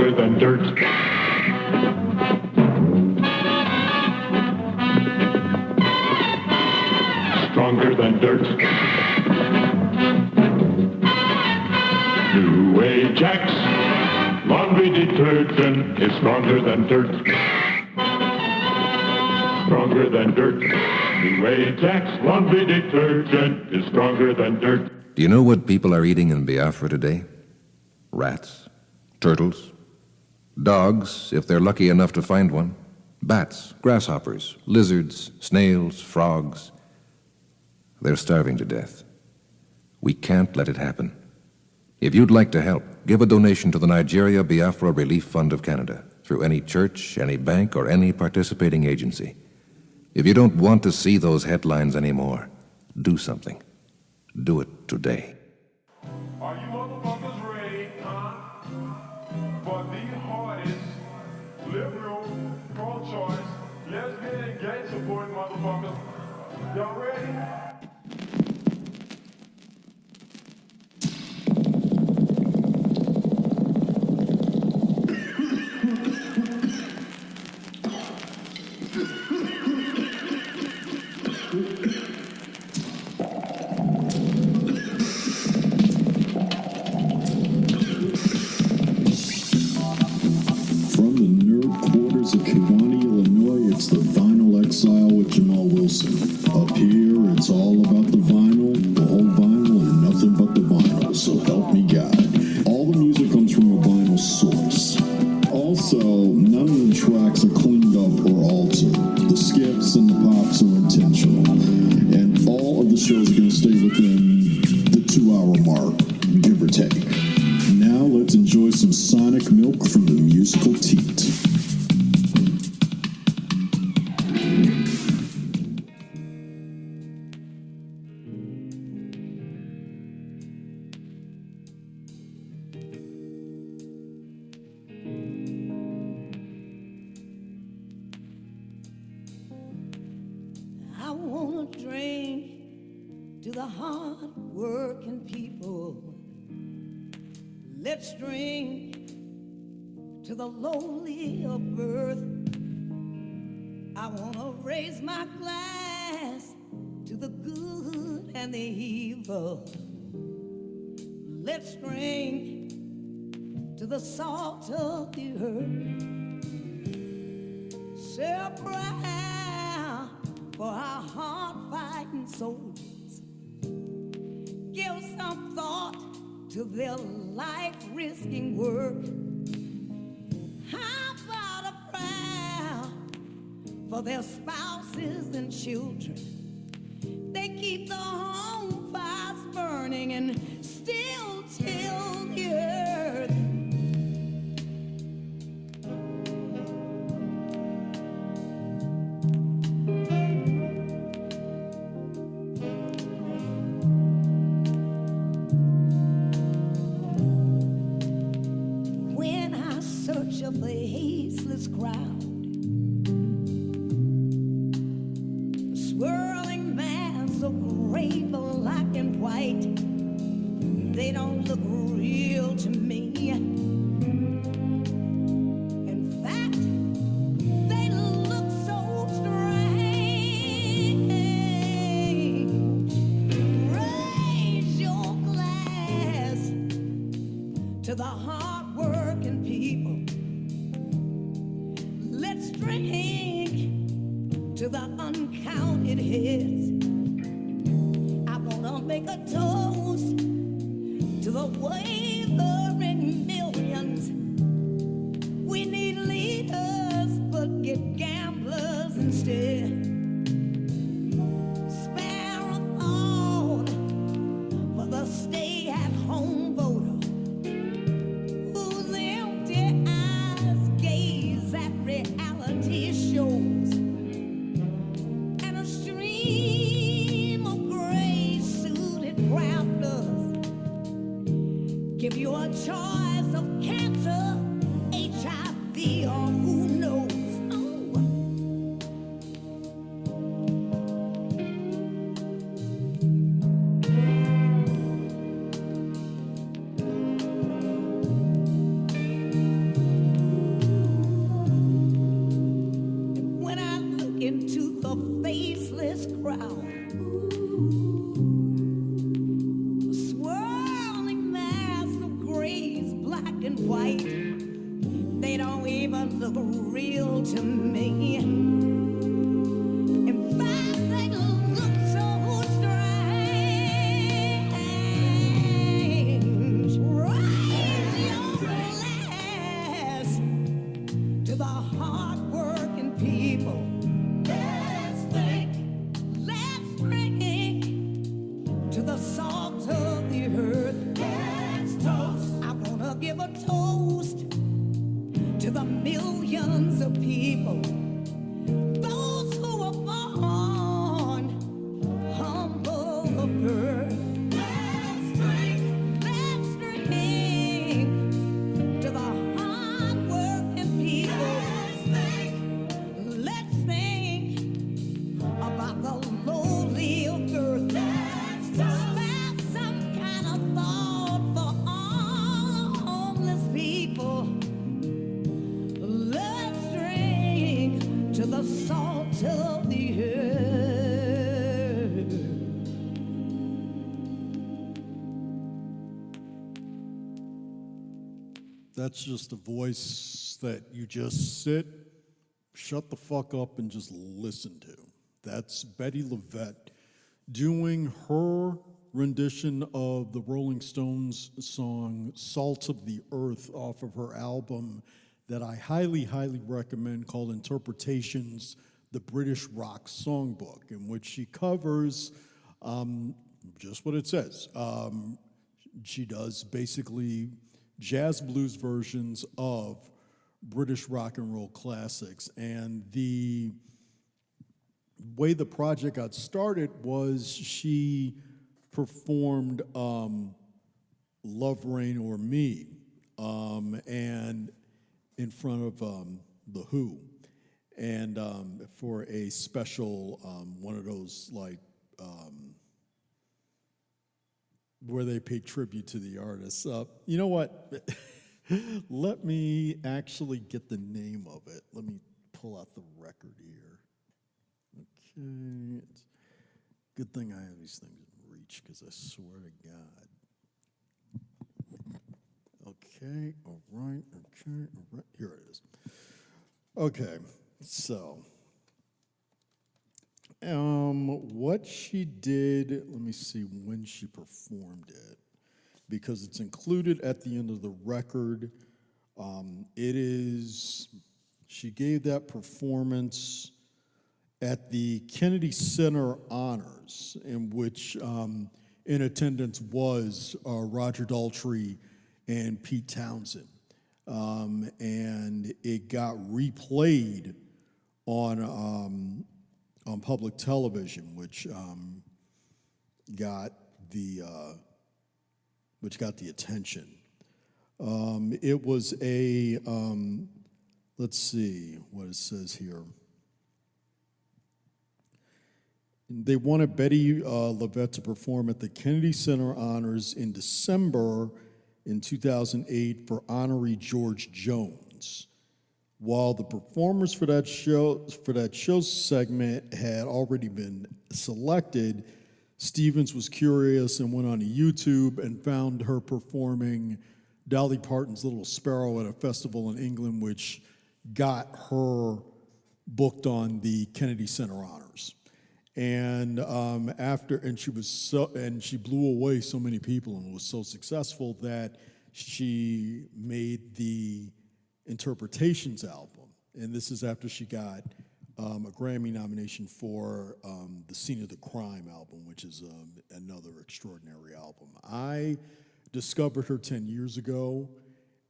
stronger than dirt. Stronger than dirt. New Ajax laundry detergent is stronger than dirt. Stronger than dirt. New Ajax laundry detergent is stronger than dirt. Do you know what people are eating in Biafra today? Rats, turtles, dogs, if they're lucky enough to find one, bats, grasshoppers, lizards, snails, frogs. They're starving to death. We can't let it happen. If you'd like to help, give a donation to the Nigeria Biafra Relief Fund of Canada through any church, any bank, or any participating agency. If you don't want to see those headlines anymore, do something. Do it today. Are you motherfuckers ready, huh? For the hardest, liberal, pro-choice, lesbian, and gay supporting motherfuckers. Y'all ready? Up here, it's all about the vinyl, the whole vinyl, and nothing but the vinyl, so help me God. All the music comes from a vinyl source. Also, none of the tracks are cleaned up or altered. The skips and the pops are intentional. And all of the shows are going to stay within the 2-hour mark, give or take. Now let's enjoy some sonic milk from the musical teat. I wanna drink to the hard-working people. Let's drink to the lowly of birth. I wanna raise my glass to the good and the evil. Let's drink to the salt of the earth. So proud for our hard-fighting soldiers. Give some thought to their life-risking work. How about a prayer for their spouses and children? They keep the home fires burning and still till the earth. Of the hasteless crowd, a swirling mass of gray, black, and white. They don't look real to me. In fact, they look so strange. Raise your glass to the hard-working people. Let's drink to the uncounted heads. I wanna make a toast to the wavering millions. We need leaders, but get gamblers instead. Spare a thought for the stay-at-home voter whose empty eyes gaze at reality shows, and a stream of gray-suited graftlers give you a choice of cancer, HIV, or who knows. look real to me. In fact, they look so strange. Raise your glass to the hard-working people. Let's think, let's drink to the salt of the earth. Let's toast. I wanna give a toast to the millions of people, those who were born humble of birth. Let's drink to the hard-working people. Let's think about the lowly of earth. Spare some kind of thought for all homeless people. Let's drink to the salt of the earth. That's just a voice that you just sit, shut the fuck up, and just listen to. That's Betty LaVette doing her rendition of the Rolling Stones song Salt of the Earth off of her album that I highly, highly recommend called Interpretations, the British Rock Songbook, in which she covers just what it says. She does basically jazz blues versions of British rock and roll classics. And the way the project got started was she performed Love, Rain, or Me and in front of The Who. And for a special, one of those like, where they pay tribute to the artists. You know what? Let me actually get the name of it. Let me pull out the record here. Okay. It's good thing I have these things in reach, because I swear to God. Okay, all right, okay, all right. Here it is. Okay, so what she did, let me see when she performed it, because it's included at the end of the record. She gave that performance at the Kennedy Center Honors, in which in attendance was Roger Daltrey and Pete Townsend. And it got replayed on public television, which got the attention. It was a let's see what it says here. They wanted Betty LaVette to perform at the Kennedy Center Honors in December in 2008 for honoree George Jones. While the performers for that show segment had already been selected, Stevens was curious and went on to YouTube and found her performing Dolly Parton's Little Sparrow at a festival in England, which got her booked on the Kennedy Center Honors. And she blew away so many people and was so successful that she made the Interpretations album. And this is after she got a Grammy nomination for the Scene of the Crime album, which is another extraordinary album. I discovered her 10 years ago,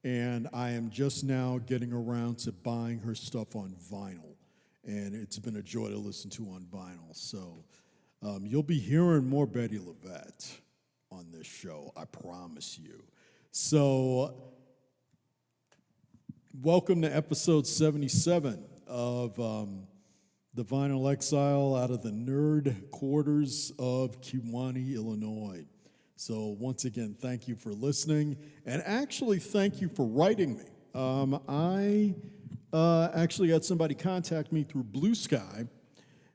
and I am just now getting around to buying her stuff on vinyl. And it's been a joy to listen to on vinyl. So you'll be hearing more Betty LaVette on this show, I promise you. So welcome to episode 77 of The Vinyl Exile out of the nerd quarters of Kewanee, Illinois. So once again, thank you for listening, and actually thank you for writing me. I actually had somebody contact me through Blue Sky,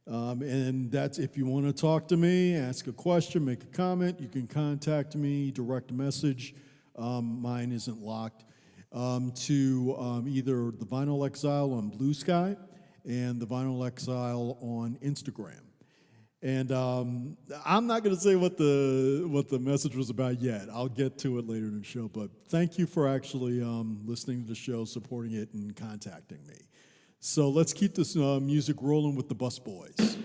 and that's if you want to talk to me, ask a question, make a comment, you can contact me, direct message. Mine isn't locked. to either the Vinyl Exile on Blue Sky and the Vinyl Exile on Instagram. And I'm not going to say what the message was about yet. I'll get to it later in the show. But thank you for actually listening to the show, supporting it, and contacting me. So let's keep this music rolling with the Bus Boys.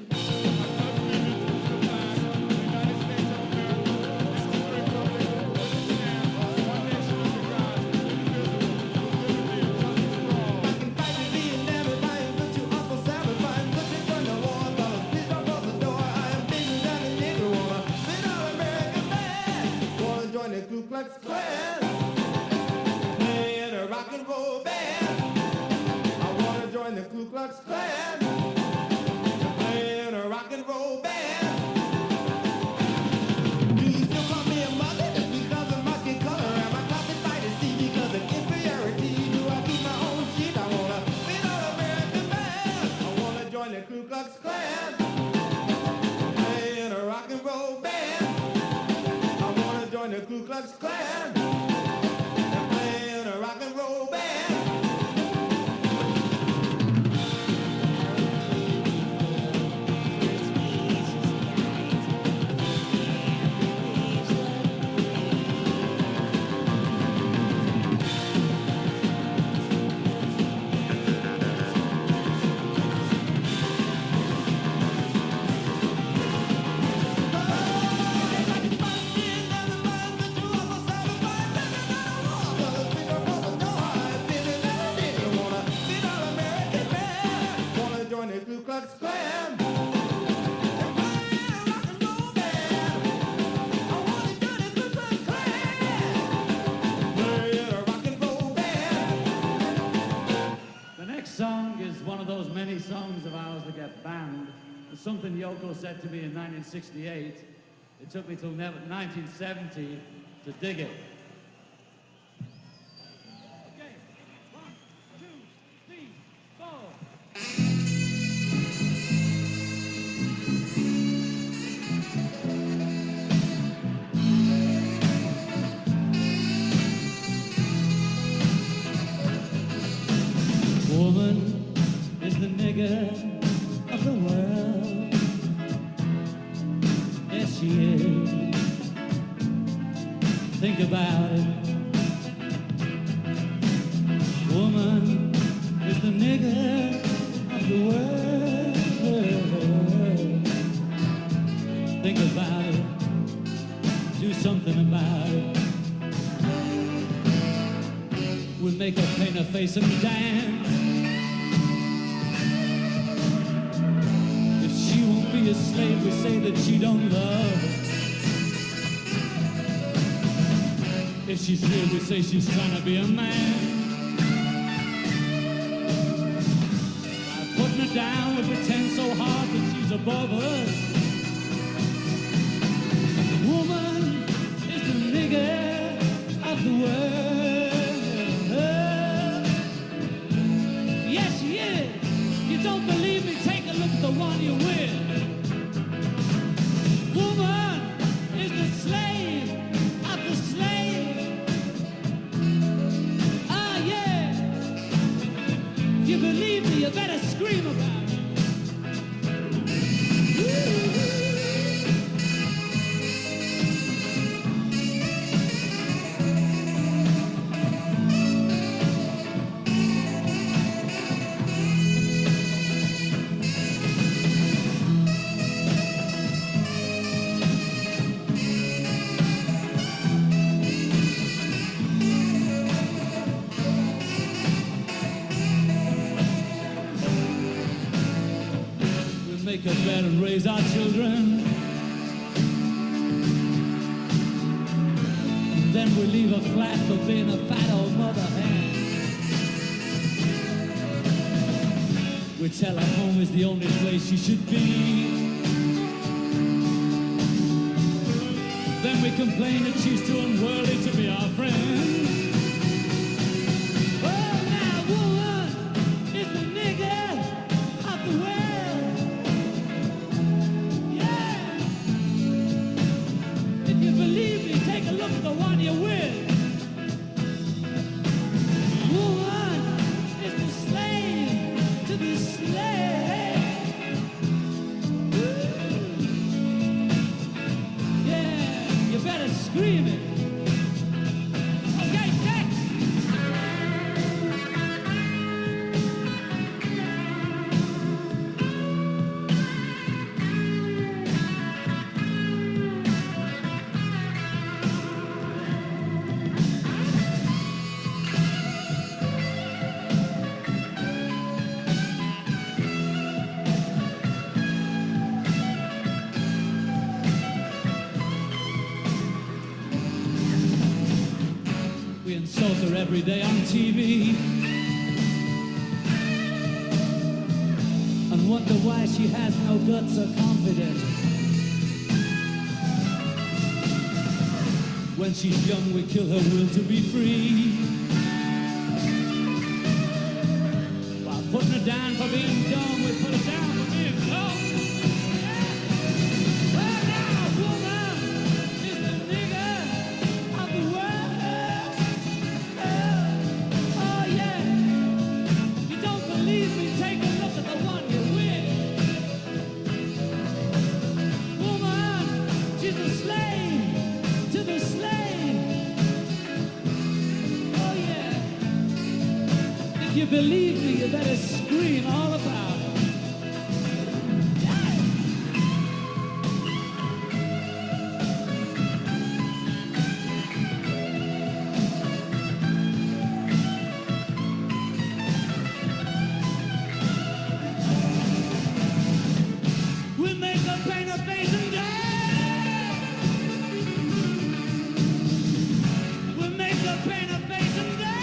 Something Yoko said to me in 1968. It took me till 1970 to dig it. Okay, 1, 2, 3, 4. Woman is the nigger of the world. Yes, she is. Think about it. Woman is the nigger of the world. Think about it. Do something about it. We'll make her paint her face and dance. Be a slave, we say that she don't love. If she's real, we say she's trying to be a man. By putting her down, we pretend so hard that she's above us. Woman is the nigger of the world. Yes, she is. You don't believe me? Take a look at the one you're with. Woman is the slave of the slave. Ah, yeah. If you believe me, you better scream about it. Make a bed and raise our children. Then we leave her flat for being a fat old mother hen. We tell her home is the only place she should be. Then we complain that she's too unworthy to be our friend. Oh, now woman is the nigger of the world. Believe me, take a look at the one you're with. screaming. Okay, next. We insult her every day on TV and wonder why she has no guts or confidence. When she's young, we kill her will to be free while putting her down for being dumb, we put her down for being dumb. Well, now, woman is the nigger of the world. Oh, yeah. You don't believe me? Take a look at the one you're with. Woman, she's a slave to the slave. Oh, yeah. If you believe me, you better scream all about it. We make her paint her face and dance. We make her paint her face and dance.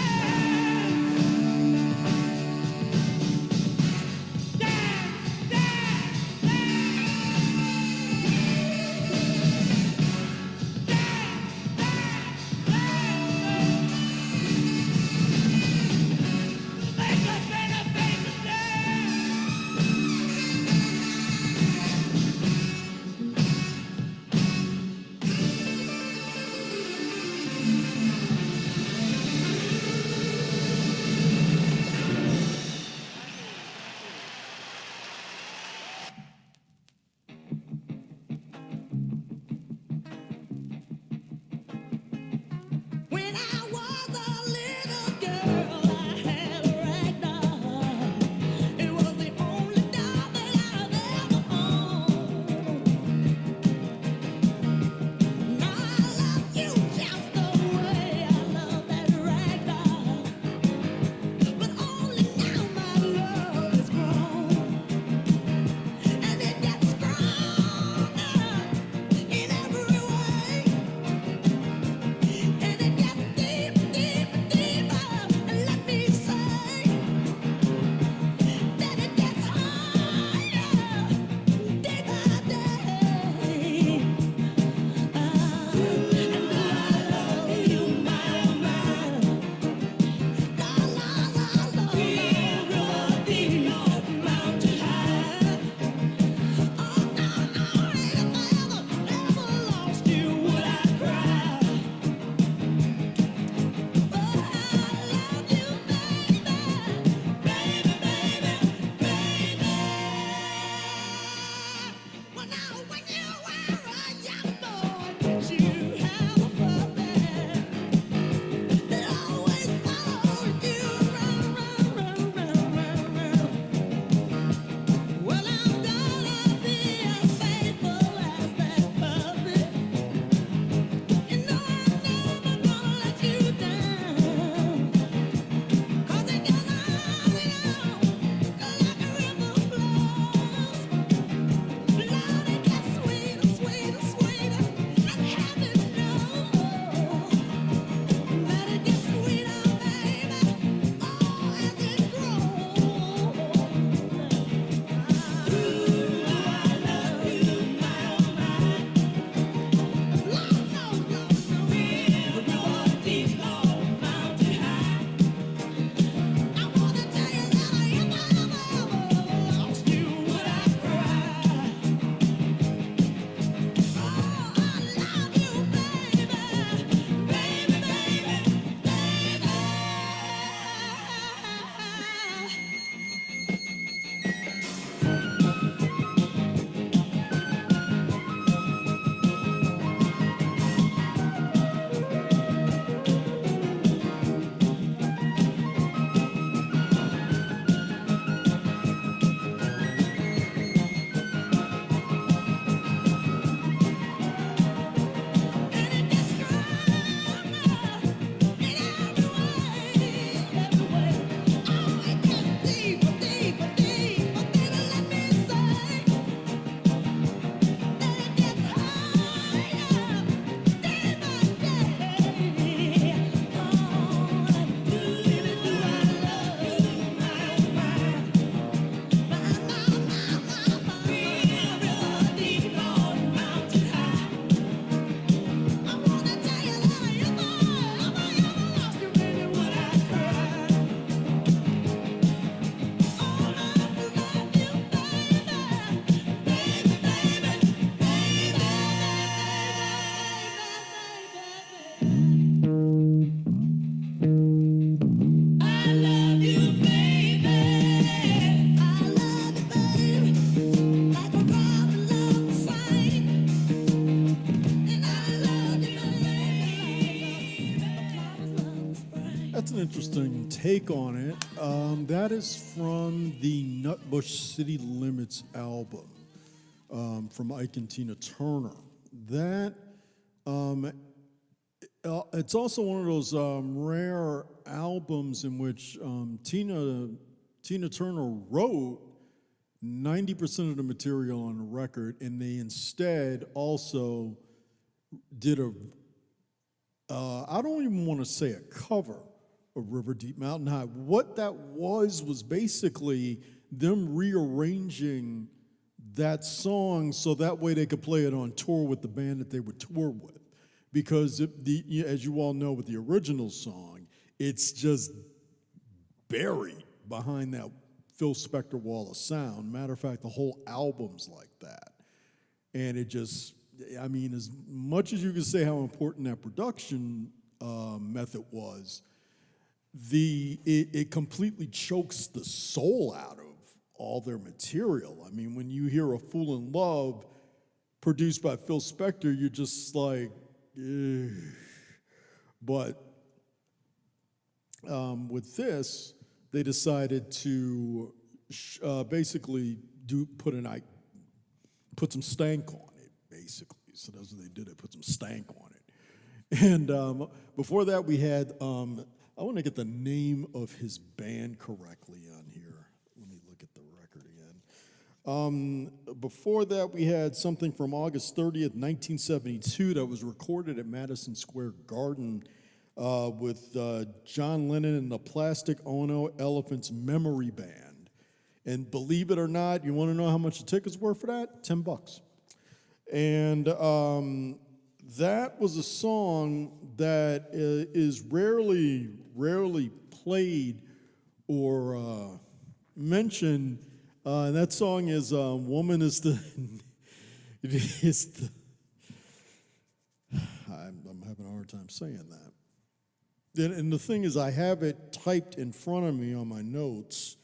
That's an interesting take on it. That is from the Nutbush City Limits album from Ike and Tina Turner. That it's also one of those rare albums in which Tina Turner wrote 90% of the material on the record, and they instead also did I don't even want to say a cover of River Deep Mountain High. What that was basically them rearranging that song so that way they could play it on tour with the band that they would tour with. Because as you all know with the original song, it's just buried behind that Phil Spector wall of sound. Matter of fact, the whole album's like that. And it just, I mean, as much as you can say how important that production method was, it completely chokes the soul out of all their material. I mean, when you hear A Fool in Love produced by Phil Spector, you're just like, ugh. But with this, they decided to basically put some stank on it, basically. So that's what they did. They put some stank on it. And before that, we had, I want to get the name of his band correctly on here. Let me look at the record again. Before that, we had something from August 30th, 1972 that was recorded at Madison Square Garden with John Lennon and the Plastic Ono Elephants Memory Band. And believe it or not, you want to know how much the tickets were for that? $10. And that was a song that is rarely played or mentioned. And that song is "Woman Is the." I'm having a hard time saying that. And the thing is, I have it typed in front of me on my notes,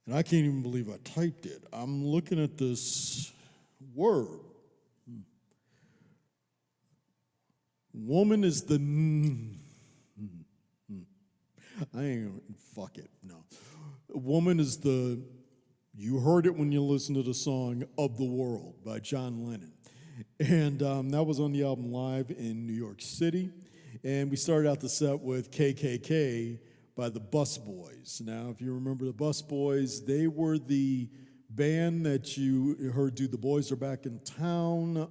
and I can't even believe I typed it. I'm looking at this word. Woman is the. I ain't gonna, fuck it, no. Woman is the, you heard it when you listened to the song Of the World by John Lennon. And that was on the album Live in New York City. And we started out the set with KKK by the Bus Boys. Now, if you remember the Bus Boys, they were the band that you heard do The Boys Are Back in Town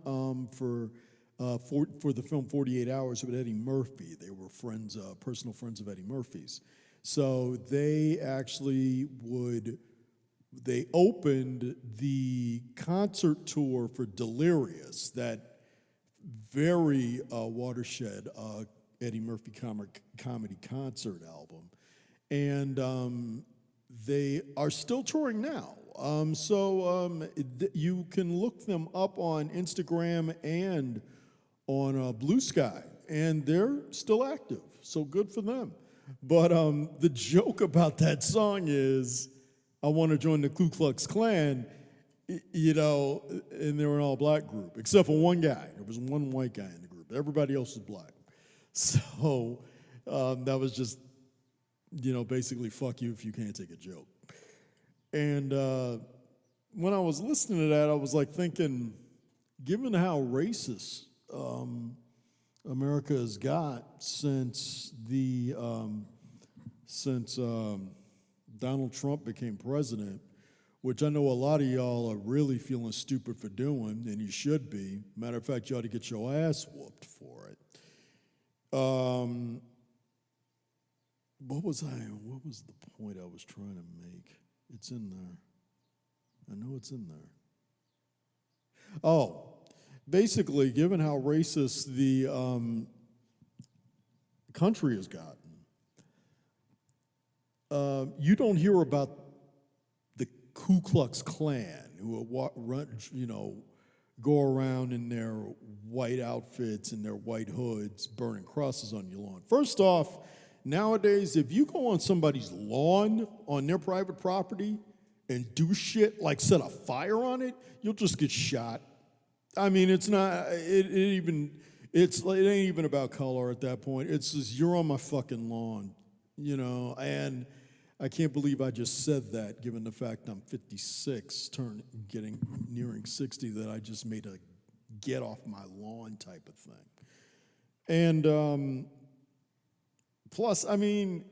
for the film 48 Hours with Eddie Murphy. They were friends, personal friends of Eddie Murphy's. So they actually they opened the concert tour for Delirious, that very watershed Eddie Murphy comedy concert album. And they are still touring now. You can look them up on Instagram and on Blue Sky, and they're still active, so good for them. But the joke about that song is, I want to join the Ku Klux Klan, you know, and they were an all-black group, except for one guy. There was one white guy in the group. Everybody else was black. So that was just, you know, basically fuck you if you can't take a joke. And when I was listening to that, I was like thinking, given how racist America has got since Donald Trump became president, which I know a lot of y'all are really feeling stupid for doing, and you should be. Matter of fact, you ought to get your ass whooped for it. What was the point I was trying to make? It's in there. I know it's in there. Oh, basically, given how racist the country has gotten, you don't hear about the Ku Klux Klan, who go around in their white outfits and their white hoods burning crosses on your lawn. First off, nowadays, if you go on somebody's lawn on their private property and do shit like set a fire on it, you'll just get shot. I mean, it's not, It's like, it ain't even about color at that point. It's just you're on my fucking lawn, you know. And I can't believe I just said that, given the fact I'm 56, nearing 60, that I just made a get off my lawn type of thing. And plus, I mean,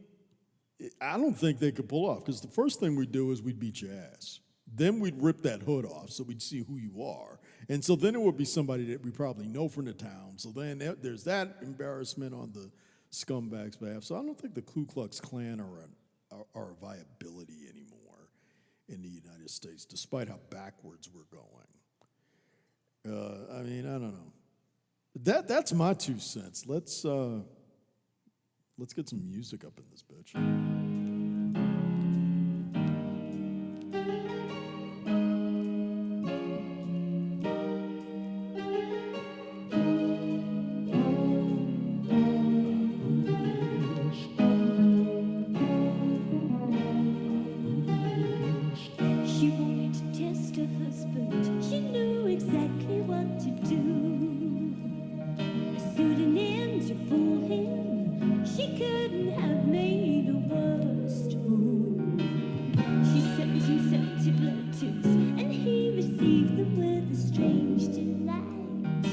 I don't think they could pull off, because the first thing we'd do is we'd beat your ass. Then we'd rip that hood off so we'd see who you are. And so then it would be somebody that we probably know from the town. So then there's that embarrassment on the scumbag's behalf. So I don't think the Ku Klux Klan are a viability anymore in the United States, despite how backwards we're going. I mean, I don't know. That's my 2 cents. Let's get some music up in this bitch. She wanted to test her husband. She knew exactly what to do. A pseudonym to fool him. She couldn't have made a worse move. She sent him scented letters, and he received them with a strange delight.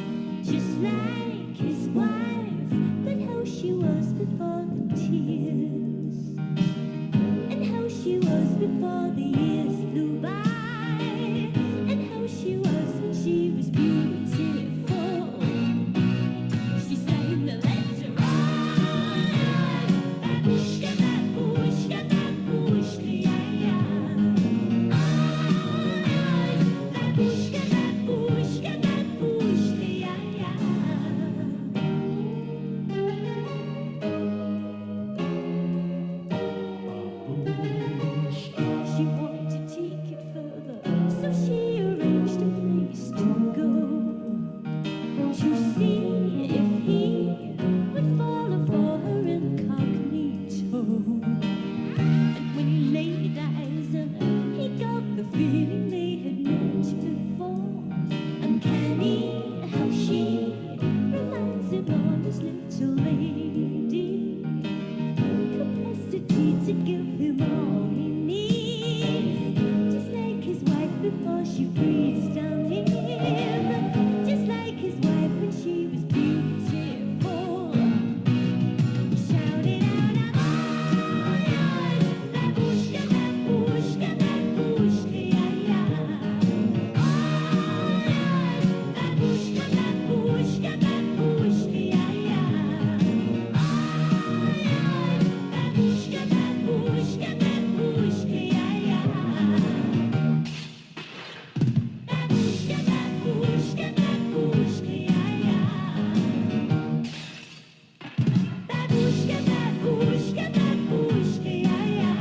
Just like his wife, but how she was before the tears, and how she was before the years flew by, and how she was when she was beautiful. She sang the letter, babushka, babushka, babushka, yeah, babushka, babushka, babushka, yeah. She wanted to take it further, so she arranged a place to go, to see if he would follow for her incognito. And when he laid eyes on her, he got the feeling they had met before. Uncanny how she reminds him of his little lady, capacity to give him all he needs, just like his wife before she breathes down him, just like his wife when she was beautiful. He shouted out, "I'm yours, babushka, babushka, babushka, yeah, yeah. I'm yours, babushka, babushka, babushka, yeah, yeah. Babushka, babushka, babushka, yeah, yeah. Babushka, babushka, babushka, yeah, yeah. Babushka, babushka, babushka, yeah, yeah.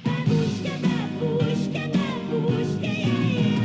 Babushka, babushka, babushka, yeah, yeah.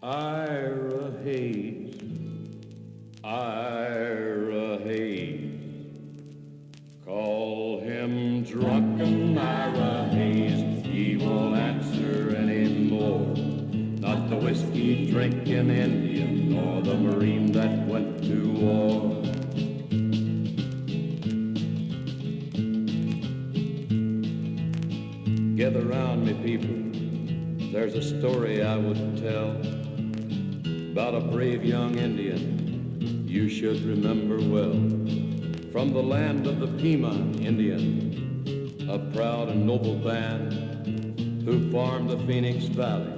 Ira Hayes, Ira Hayes. Call him drunken Ira Hayes. He won't answer anymore. Not the whiskey drinking Indian, nor the Marine that went to war. Gather round me, people. There's a story I would tell. about a brave young Indian you should remember well. From the land of the Pima Indian, a proud and noble band who farmed the Phoenix Valley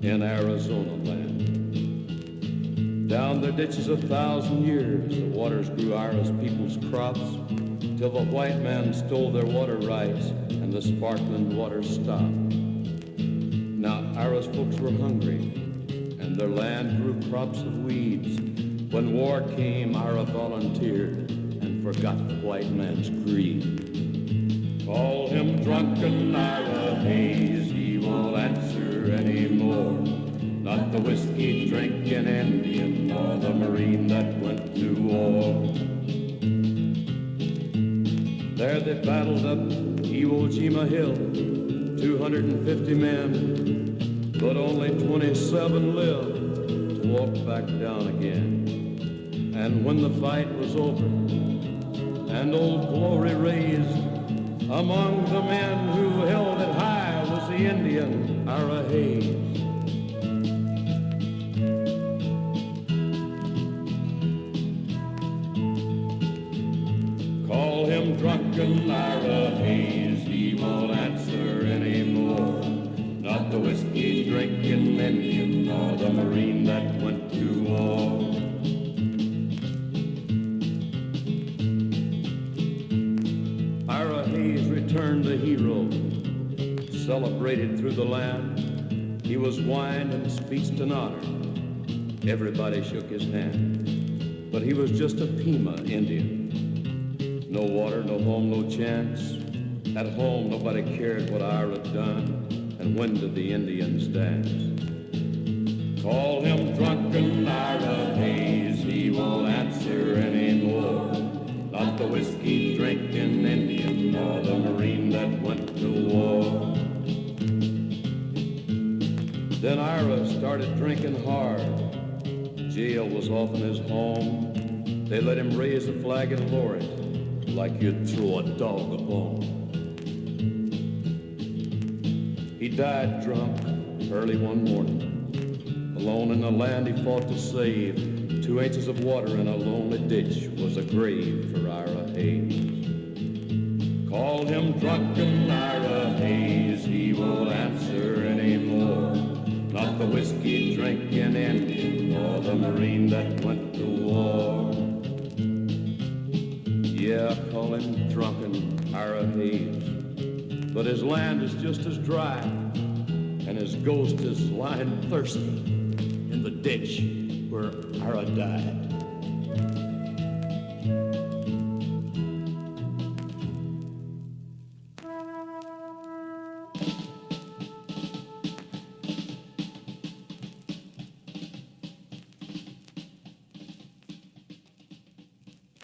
in Arizona land. Down their ditches 1,000 years, the waters grew Ira's people's crops, till the white man stole their water rights and the sparkling water stopped. Now Ira's folks were hungry, and their land grew crops of weeds. When war came, Ira volunteered and forgot the white man's greed. Call him drunken Ira Hayes, he won't answer anymore. Not the whiskey drinking Indian, nor the Marine that went to war. There they battled up Iwo Jima Hill, 250 men, but only 27 lived to walk back down again. And when the fight was over and Old Glory raised, among the men who held it high was the Indian Ira Hayes. Call him drunken Ira Hayes, he won't answer anymore. Not the whiskey drinking Indian, nor the Marine that went to war. Ira Hayes returned a hero, celebrated through the land. He was wined and speeched in honor. Everybody shook his hand, but he was just a Pima Indian. No water, no home, no chance. At home, nobody cared what Ira done, and when did the Indians dance? Call him drunken Ira Hayes, he won't answer anymore. Not the whiskey drinking Indian, nor the Marine that went to war. Then Ira started drinking hard. Jail was often his home. They let him raise the flag and lower it, like you'd throw a dog a bone. He died drunk early one morning. Alone in the land he fought to save, 2 inches of water in a lonely ditch was a grave for Ira Hayes. Call him drunken Ira Hayes, he won't answer anymore. Not the whiskey drinking Indian, nor the Marine that went to war. Yeah, call him drunken Ira Hayes, but his land is just as dry, and his ghost is lying thirsty in the ditch where Ira died.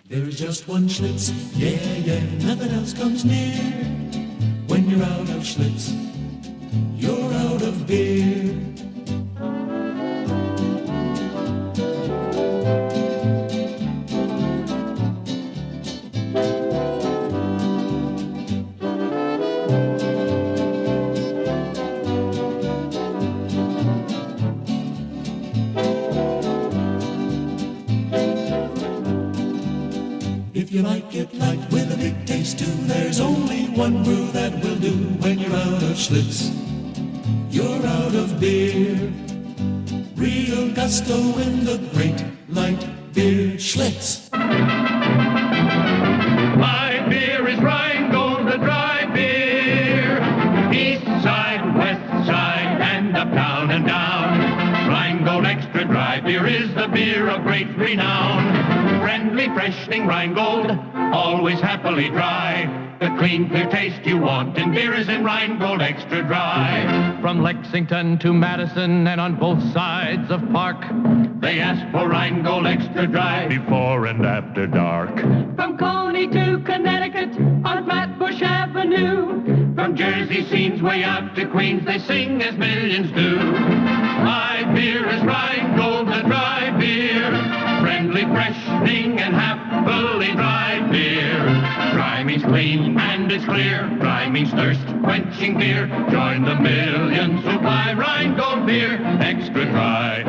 There is just one Schlitz, yeah, yeah, nothing else comes near. When you're out of Schlitz, you're out of beer. If you like it light with a big taste too, there's only one brew that will do. When you're out of Schlitz, you're out of beer. Real gusto in the great light beer Schlitz. My beer is Rheingold, the dry beer. East side, west side, and up, down, and down. Rheingold extra dry beer is the beer of great renown. Friendly, freshening Rheingold, always happily dry. The clean, clear taste you want in beer is in Rheingold extra dry. From Lexington to Madison and on both sides of Park, they ask for Rheingold extra dry before and after dark. From Coney to Connecticut on Flatbush Avenue, From Jersey scenes way out to Queens, they sing as millions do. My beer is Rheingold, the dry beer. Friendly, freshening, and happily dry beer. Dry means clean and it's clear. Dry means thirst-quenching beer. Join the millions who buy Rheingold beer extra dry.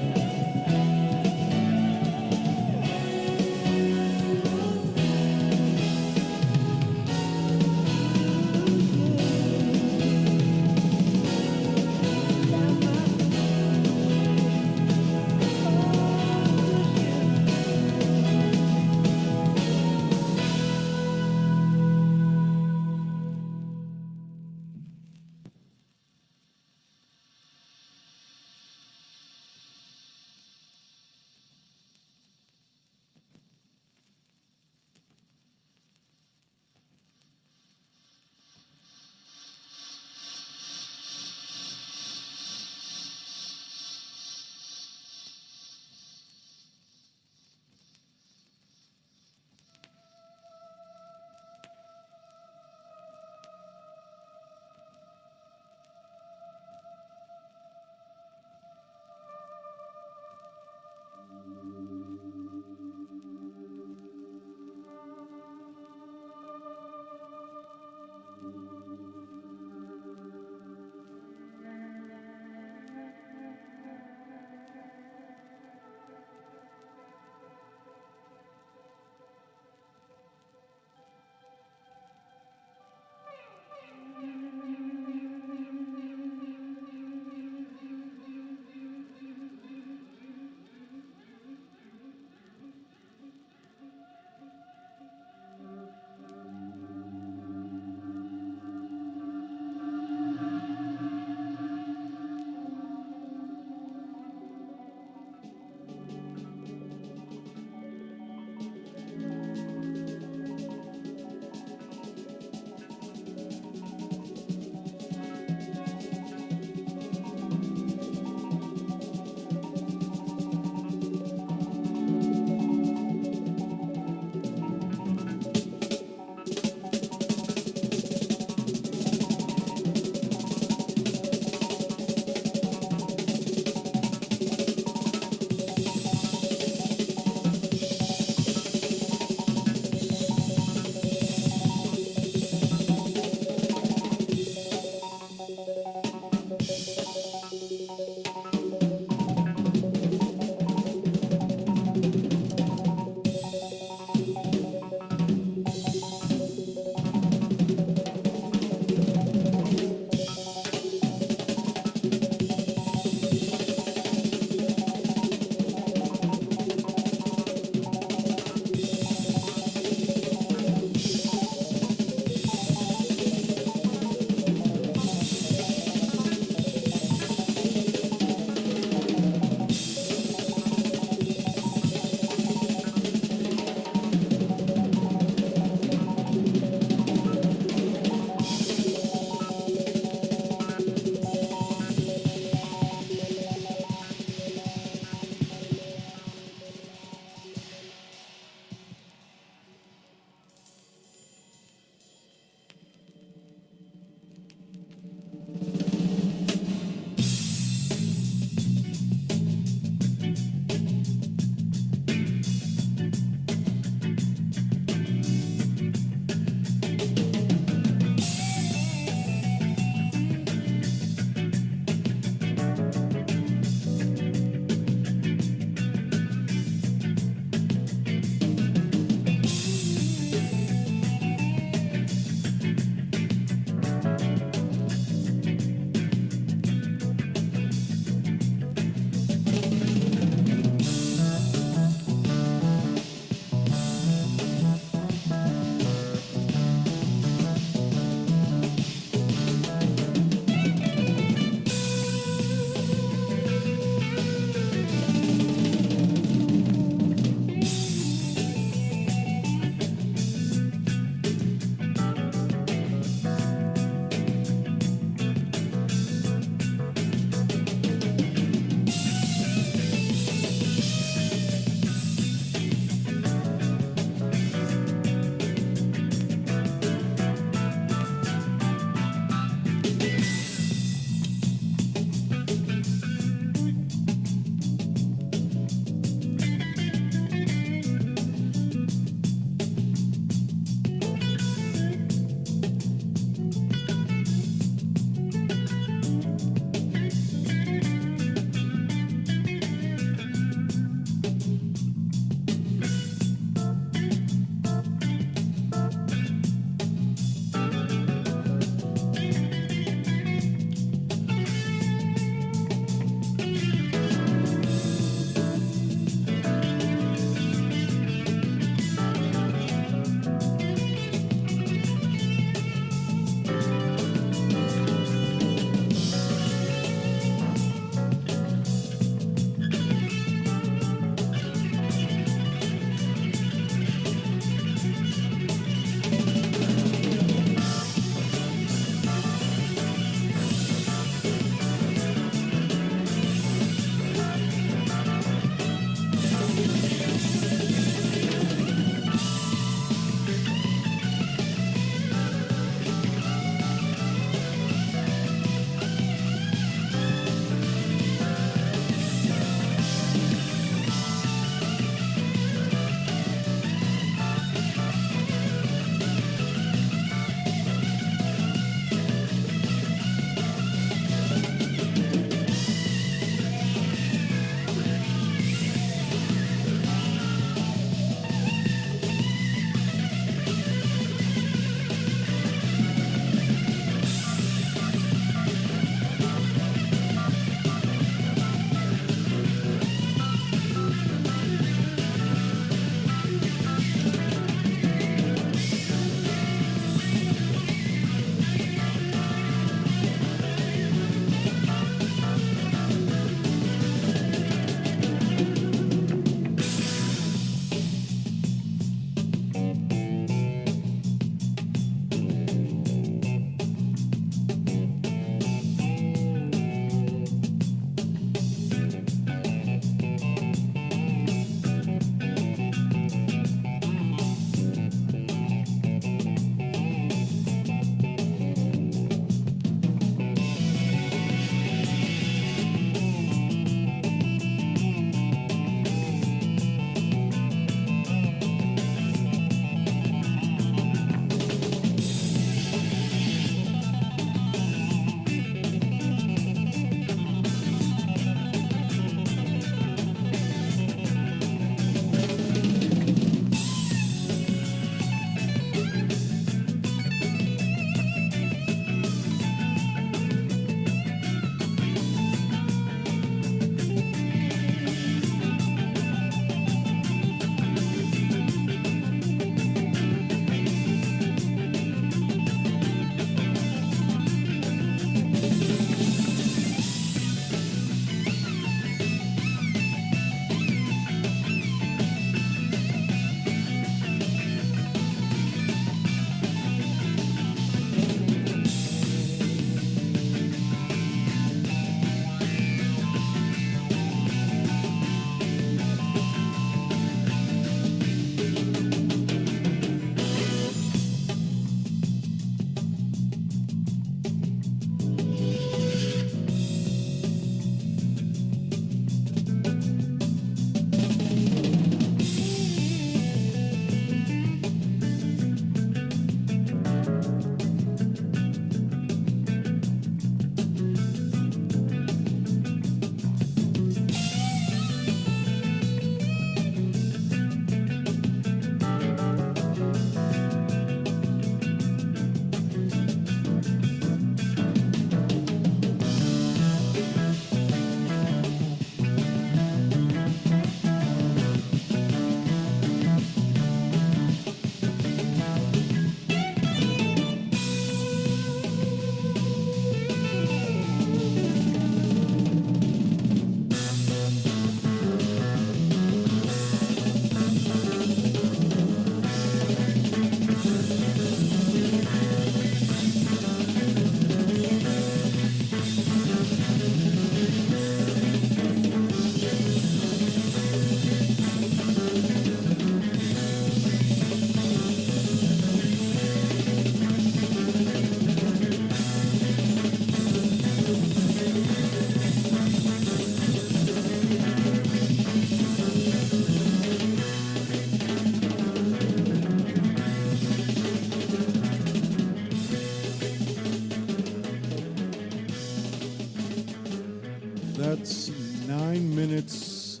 That's 9 minutes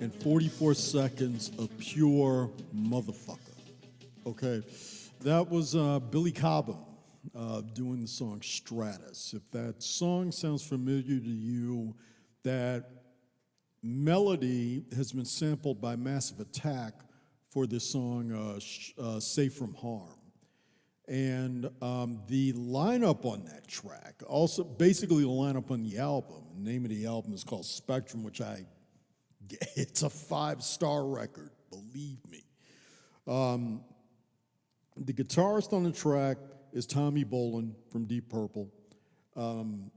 and 44 seconds of pure motherfucker. Okay, that was Billy Cobham doing the song Stratus. If that song sounds familiar to you, that melody has been sampled by Massive Attack for this song Safe from Harm. And the lineup on that track, also basically the lineup on the album, the name of the album is called Spectrum, which it's a 5-star record, believe me. The guitarist on the track is Tommy Bolin from Deep Purple. And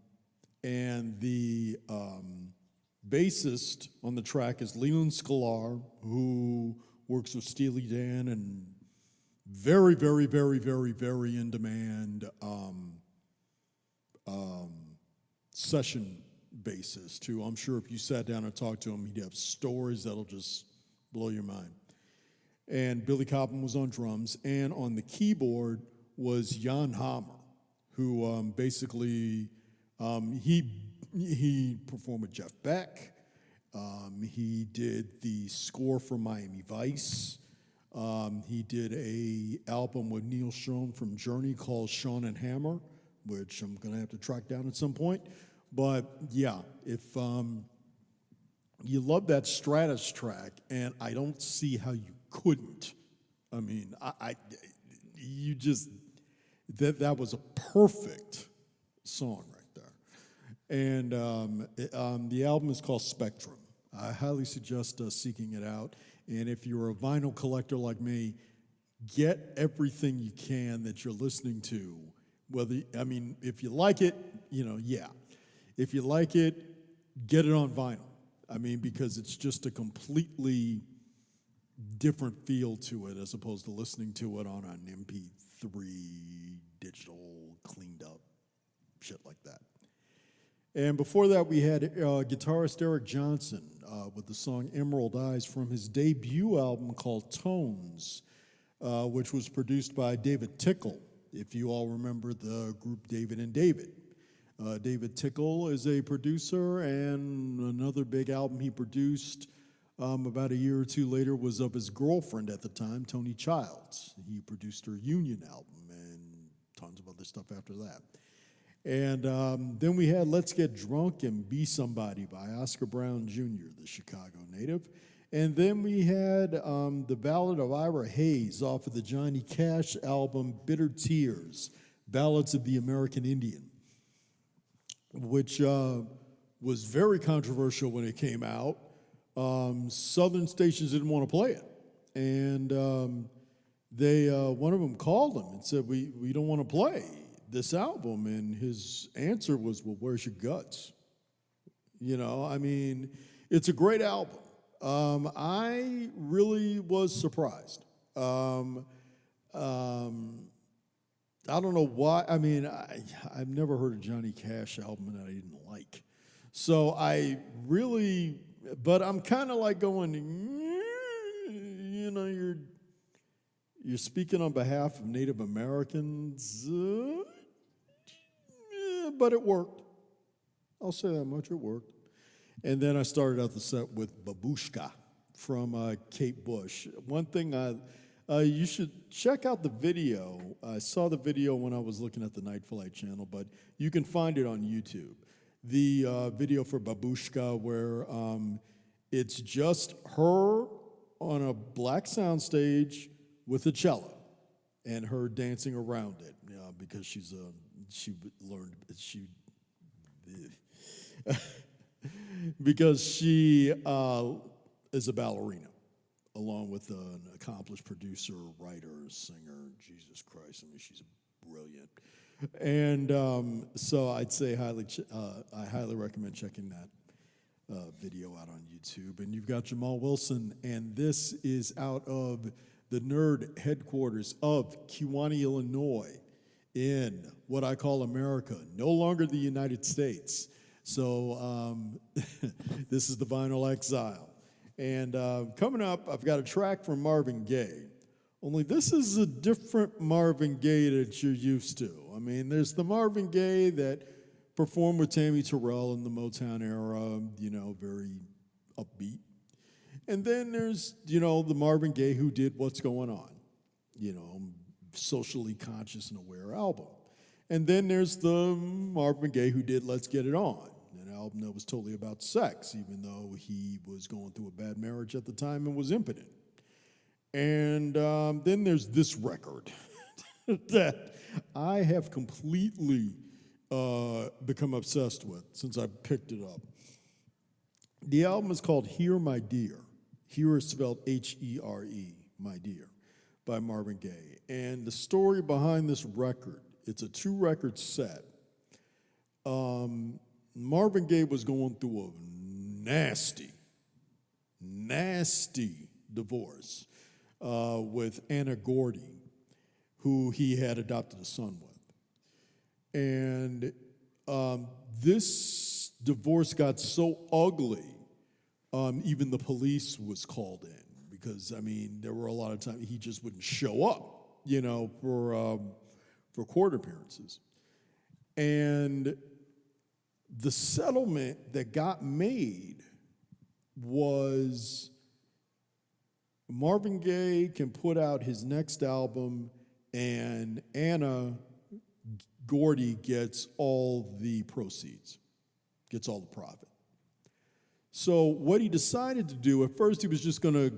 the bassist on the track is Leland Sklar, who works with Steely Dan and very, very, very, very, very in demand session bassist, who I'm sure if you sat down and talked to him, he'd have stories that'll just blow your mind. And Billy Cobham was on drums, and on the keyboard was Jan Hammer, who basically he performed with Jeff Beck. He did the score for Miami Vice. He did a album with Neil Schon from Journey called Sean and Hammer, which I'm going to have to track down at some point. But yeah, if you love that Stratus track, and I don't see how you couldn't. I mean, you just, that was a perfect song right there. And the album is called Spectrum. I highly suggest seeking it out. And if you're a vinyl collector like me, get everything you can that you're listening to. If you like it, yeah. If you like it, get it on vinyl. Because it's just a completely different feel to it as opposed to listening to it on an MP3, digital, cleaned up, shit like that. And before that, we had guitarist Eric Johnson with the song Emerald Eyes from his debut album called Tones, which was produced by David Tickle, if you all remember the group David and David. David Tickle is a producer, and another big album he produced about a year or two later was of his girlfriend at the time, Toni Childs. He produced her Union album and tons of other stuff after that. And then we had Let's Get Drunk and Be Somebody by Oscar Brown Jr., the Chicago native. And then we had the Ballad of Ira Hayes off of the Johnny Cash album Bitter Tears, Ballads of the American Indian, which was very controversial when it came out. Southern stations didn't want to play it. And one of them called him and said, we don't want to play this album. And his answer was, well, where's your guts? It's a great album. I really was surprised. I don't know why. I've never heard a Johnny Cash album that I didn't like. So but I'm kind of like going, you're speaking on behalf of Native Americans, but it worked. I'll say that much, it worked. And then I started out the set with Babushka from Kate Bush. One thing you should check out the video. I saw the video when I was looking at the Night Flight channel, but you can find it on YouTube. The video for Babushka where it's just her on a black soundstage with a cello and her dancing around it because she because she is a ballerina, along with an accomplished producer, writer, singer. Jesus Christ, she's brilliant. And so I'd say I highly recommend checking that video out on YouTube. And you've got Jamal Wilson, and this is out of the nerd headquarters of Kewanee, Illinois, in what I call America, no longer the United States. So this is the Vinyl Exile. And coming up, I've got a track from Marvin Gaye. Only this is a different Marvin Gaye that you're used to. There's the Marvin Gaye that performed with Tammy Terrell in the Motown era, very upbeat. And then there's, the Marvin Gaye who did What's Going On, socially conscious and aware album. And then there's the Marvin Gaye who did Let's Get It On, an album that was totally about sex, even though he was going through a bad marriage at the time and was impotent. And then there's this record that I have completely become obsessed with since I picked it up. The album is called Here, My Dear. Here is spelled Here, My Dear, by Marvin Gaye. And the story behind this record, it's a 2-record set. Marvin Gaye was going through a nasty divorce with Anna Gordy, who he had adopted a son with. And this divorce got so ugly, even the police was called in because, there were a lot of times he just wouldn't show up, for court appearances. And the settlement that got made was Marvin Gaye can put out his next album and Anna Gordy gets all the proceeds, gets all the profit. So what he decided to do, at first he was just going to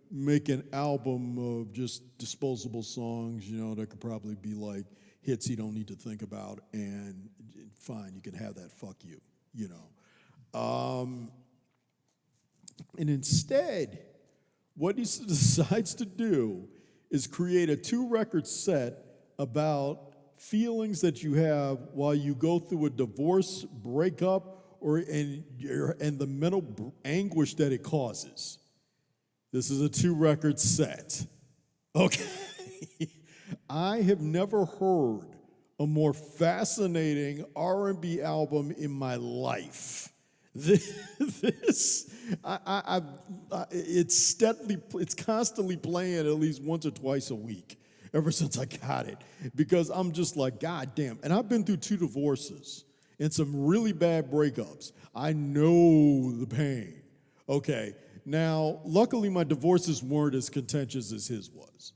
make an album of just disposable songs, that could probably be like hits you don't need to think about, and fine, you can have that, fuck you, And instead, what he decides to do is create a 2-record set about feelings that you have while you go through a divorce, breakup, and the mental anguish that it causes. This is a 2-record set. Okay. I have never heard a more fascinating R&B album in my life. It's constantly playing at least once or twice a week ever since I got it, because I'm just like, God damn. And I've been through 2 divorces and some really bad breakups. I know the pain. Okay. Now, luckily, my divorces weren't as contentious as his was.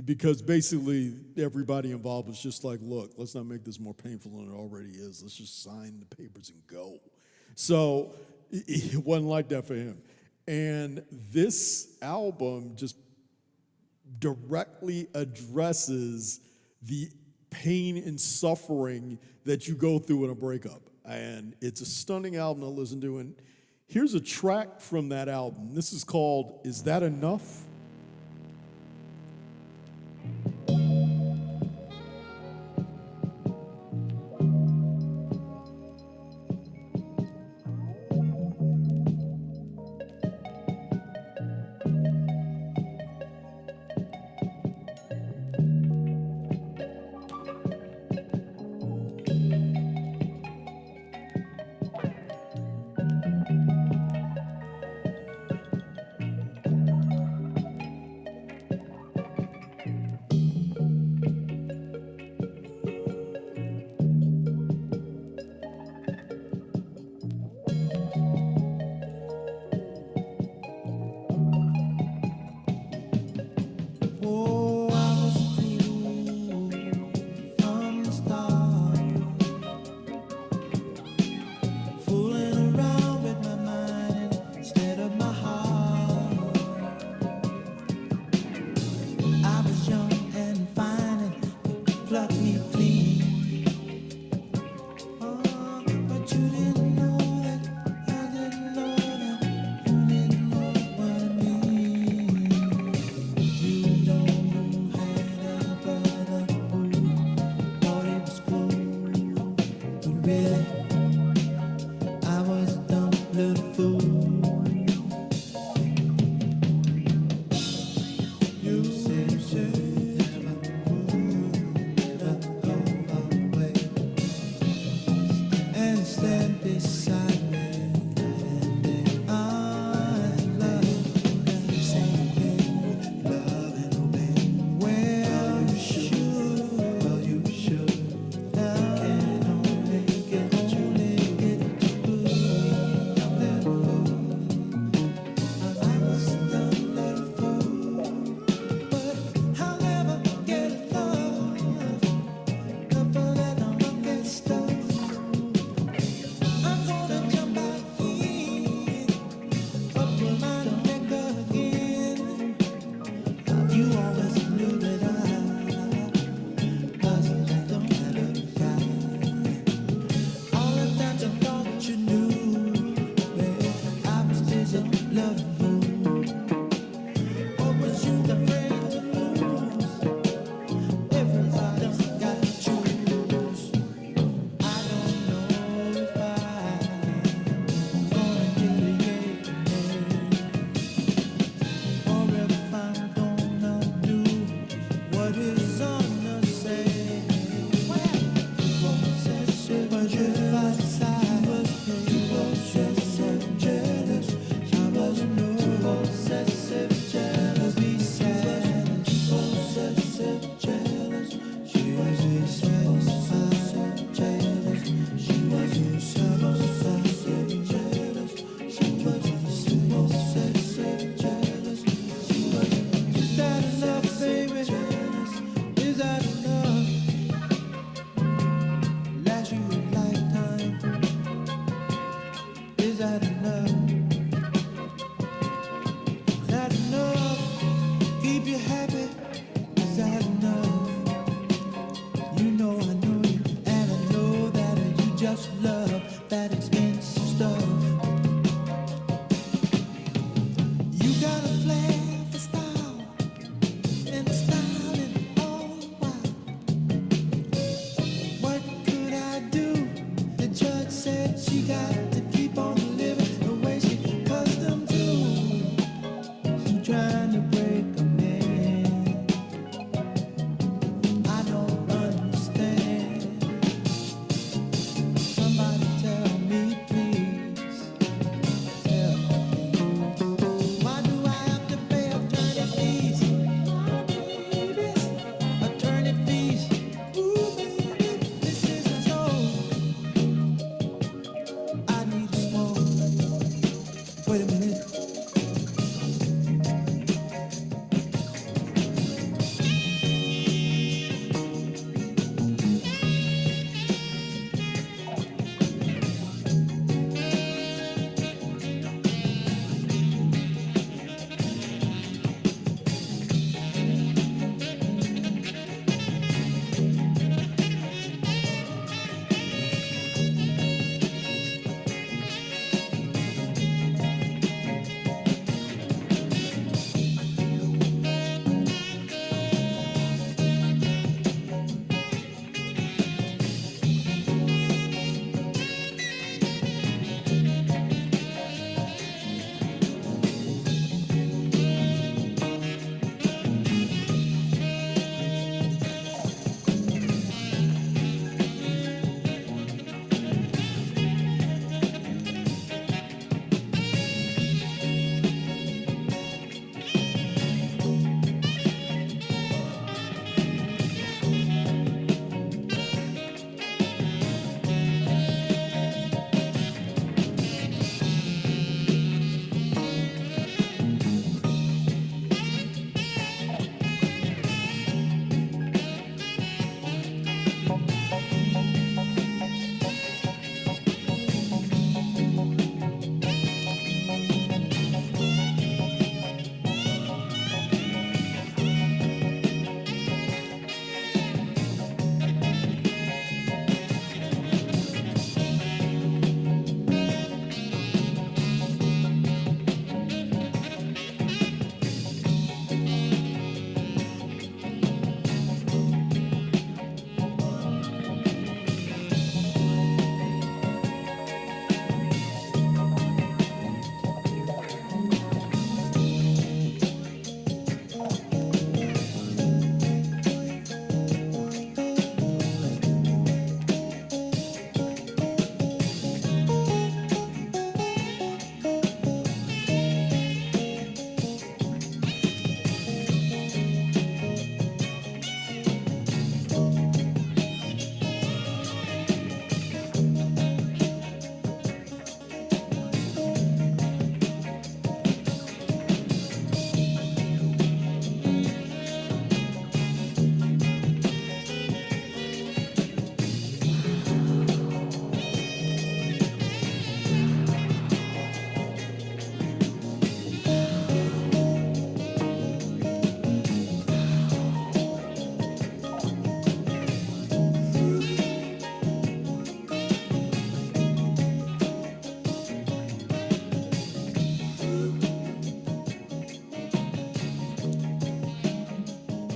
Because basically everybody involved was just like, look, let's not make this more painful than it already is. Let's just sign the papers and go. So it wasn't like that for him. And this album just directly addresses the pain and suffering that you go through in a breakup. And it's a stunning album to listen to. And here's a track from that album. This is called Is That Enough?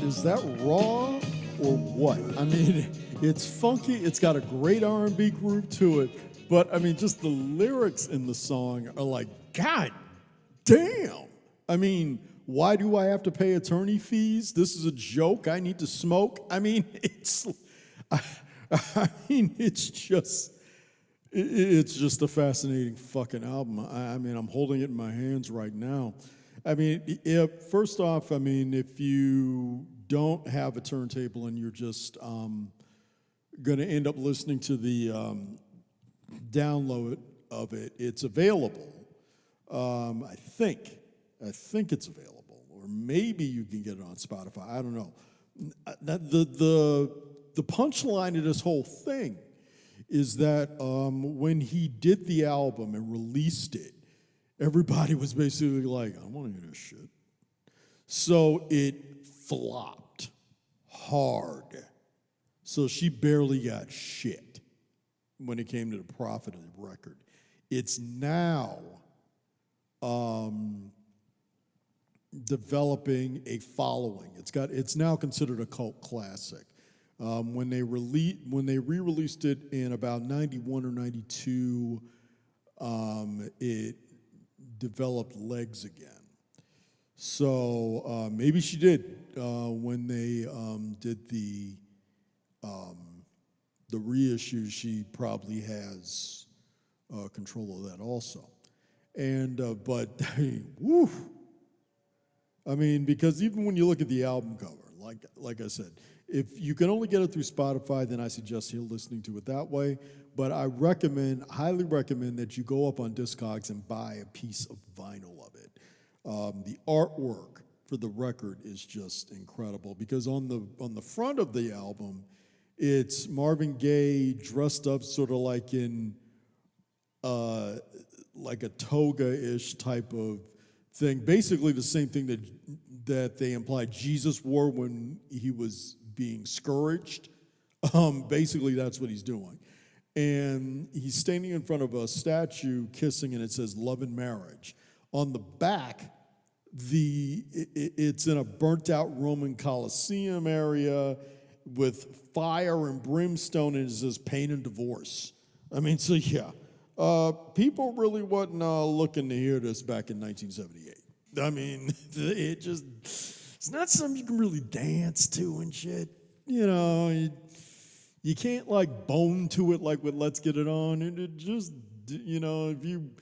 is that raw or what? I mean, it's funky. It's got a great R&B groove to it. But, I mean, just the lyrics in the song are like, God damn. I mean, why do I have to pay attorney fees? This is a joke. I need to smoke. I mean, it's just a fascinating fucking album. I mean, I'm holding it in my hands right now. I mean, first off, I mean, if you don't have a turntable and you're just going to end up listening to the download of it, it's available. I think it's available, or maybe you can get it on Spotify. I don't know. The punchline of this whole thing is that when he did the album and released it, everybody was basically like, I want to hear this shit. So it flopped hard. So she barely got shit when it came to the profit of the record. It's now developing a following. It's now considered a cult classic. When they re-released it in about 91 or 92, it developed legs again. So maybe she did when they did the reissue. She probably has control of that also. And but woo. I mean, because even when you look at the album cover, like I said, if you can only get it through Spotify, then I suggest you listening to it that way. But I highly recommend that you go up on Discogs and buy a piece of vinyl of it. The artwork for the record is just incredible because on the front of the album, it's Marvin Gaye dressed up sort of like in like a toga-ish type of thing. Basically the same thing that they implied Jesus wore when he was being scourged. Basically that's what he's doing. And he's standing in front of a statue kissing, and it says love and marriage. On the back, it's in a burnt-out Roman Colosseum area with fire and brimstone, and it says pain and divorce. I mean, so yeah. People really wasn't looking to hear this back in 1978. I mean, it's not something you can really dance to and shit. You know, you can't like bone to it like with Let's Get It On. And it just, you know, if you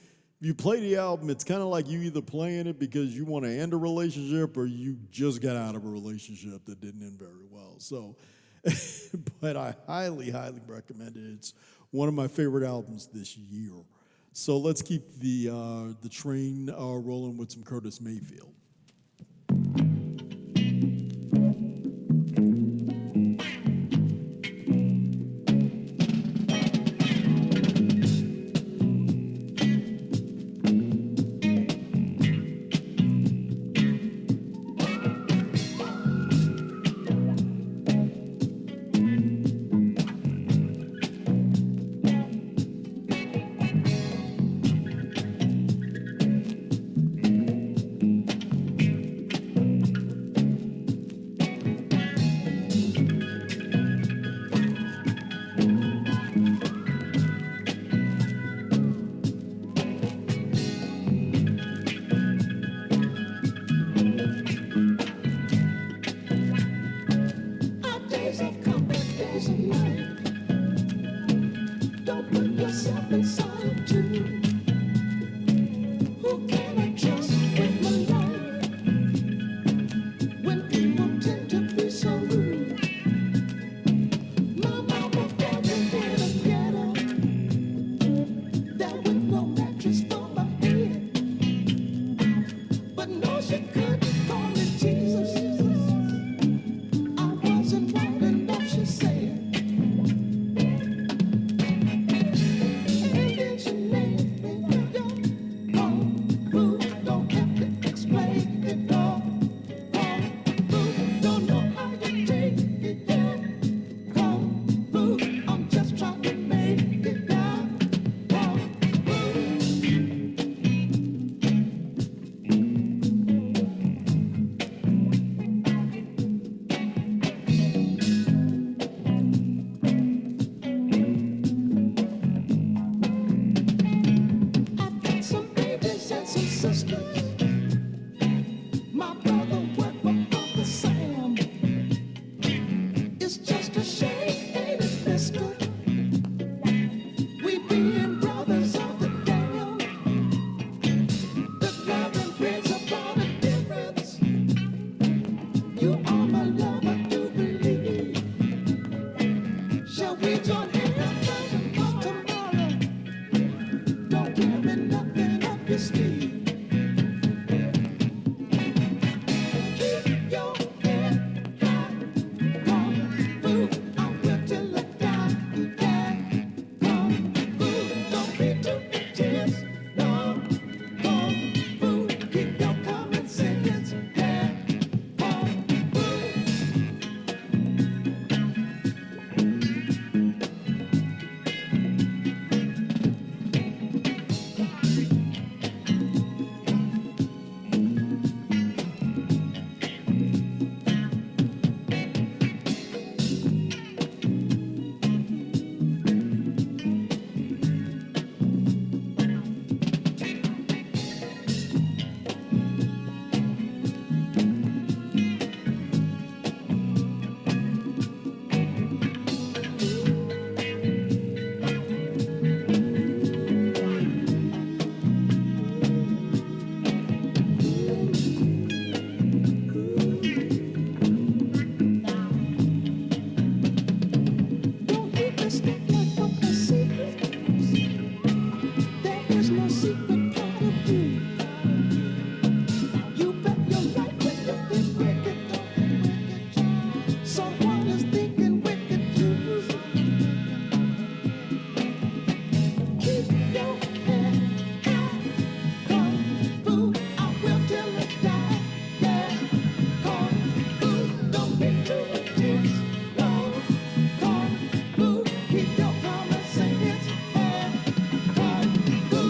play the album, it's kind of like you either playing it because you want to end a relationship or you just got out of a relationship that didn't end very well. So, but I highly, highly recommend it. It's one of my favorite albums this year. So let's keep the train rolling with some Curtis Mayfield. you are my love, I do believe. Shall we join hands for tomorrow? Don't carry nothing up your sleeve. Keep your head high, kung fu, I will till I die. Yeah, kung fu, don't be too intense. No, kung fu, keep your common sense. Yeah, kung fu. Don't keep it stuck like what I see. There is no secret part of you. You bet your life when you think wicked, talking wicked. Someone is thinking wicked too. Keep your head high, kung fu, I will till it die. Yeah, kung fu, don't be too intense. No, kung fu, keep your common sense. Yeah, kung fu.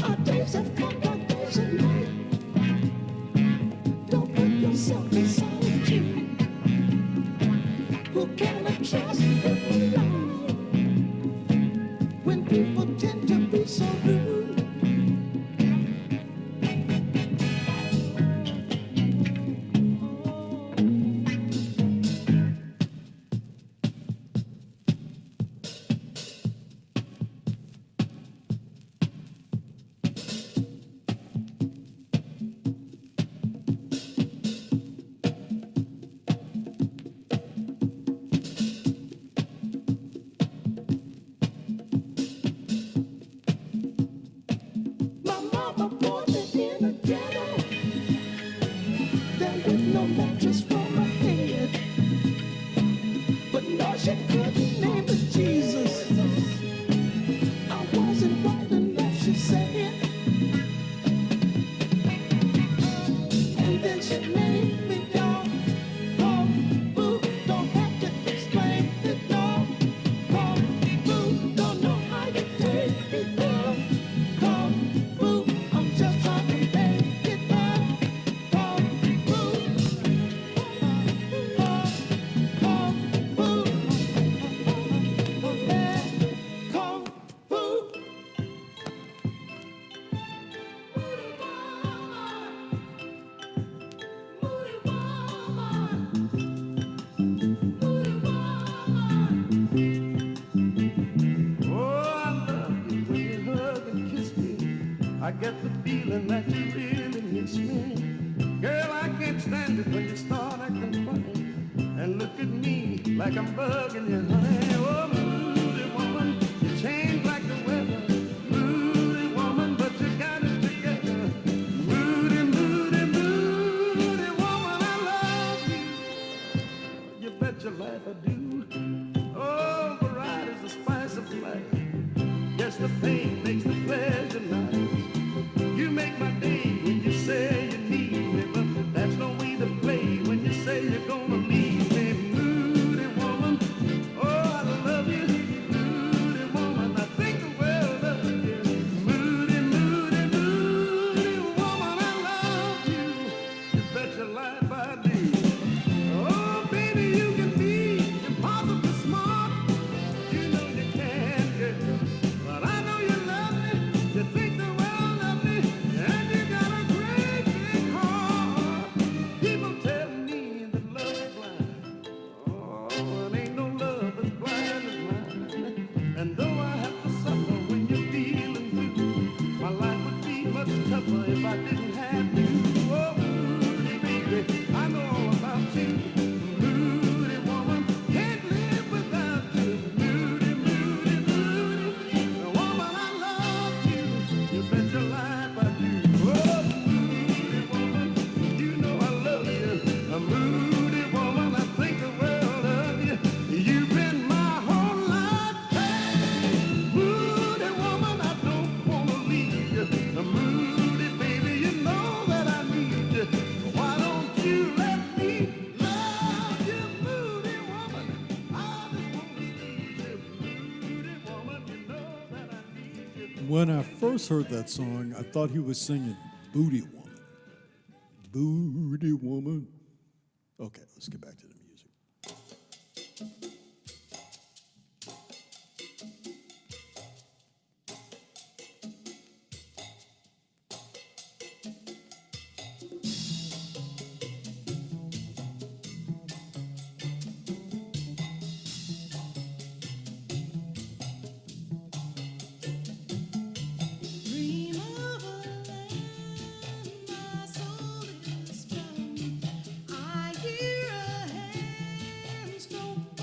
Our days have come like days of night. Don't put yourself in solitude. Who can I trust in life when people tend to be so rude? My mama born me in a ghetto. There was no mattress for my head, but no, she couldn't name it Jesus. I wasn't right enough, she said, and then she made me go. Kung fu, don't have to explain it, no. Kung fu, don't know how you take it down. Kung fu, I'm just trying to make it right. Kung fu, kung fu, yeah, kung fu. Oh, I love you when you hug and kiss me. I get the feeling that you really miss me. Girl, I can't stand it when you start acting funny and look at me like I'm bugging you, honey. Oh, moody woman, you change like the weather. Moody woman, but you got it together. Moody, moody, moody woman, I love you. You bet your life I do. Oh, variety's the spice of life. Yes, the pain makes the pleasure nice. You make my day when you say you need me, but that's no way to play when you say you're gonna leave me. Moody woman, oh, I love you. Moody woman, I think the world of you. Moody, moody, moody woman, I love you. You bet your life I When I first heard that song, I thought he was singing Booty Woman. Booty Woman. Okay, let's get back to the music. Dream of a land my soul is from. I hear a hand stroke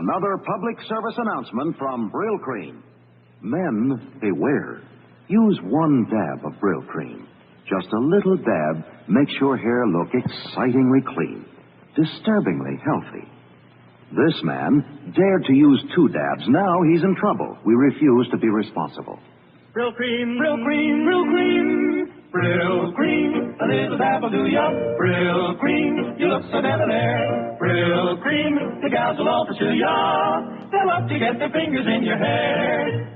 Another public service announcement from Brill Cream. Men, beware. Use one dab of Brill Cream. Just a little dab makes your hair look excitingly clean, disturbingly healthy. This man dared to use 2 dabs. Now he's in trouble. We refuse to be responsible. Brill cream, Brill cream, Brill cream. Brill cream, a little dab will do ya. Brill cream, you look so debonair. Brill cream, the gals will all pursue ya. They'll love to get their fingers in your hair.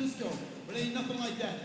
Francisco, but ain't nothing like that.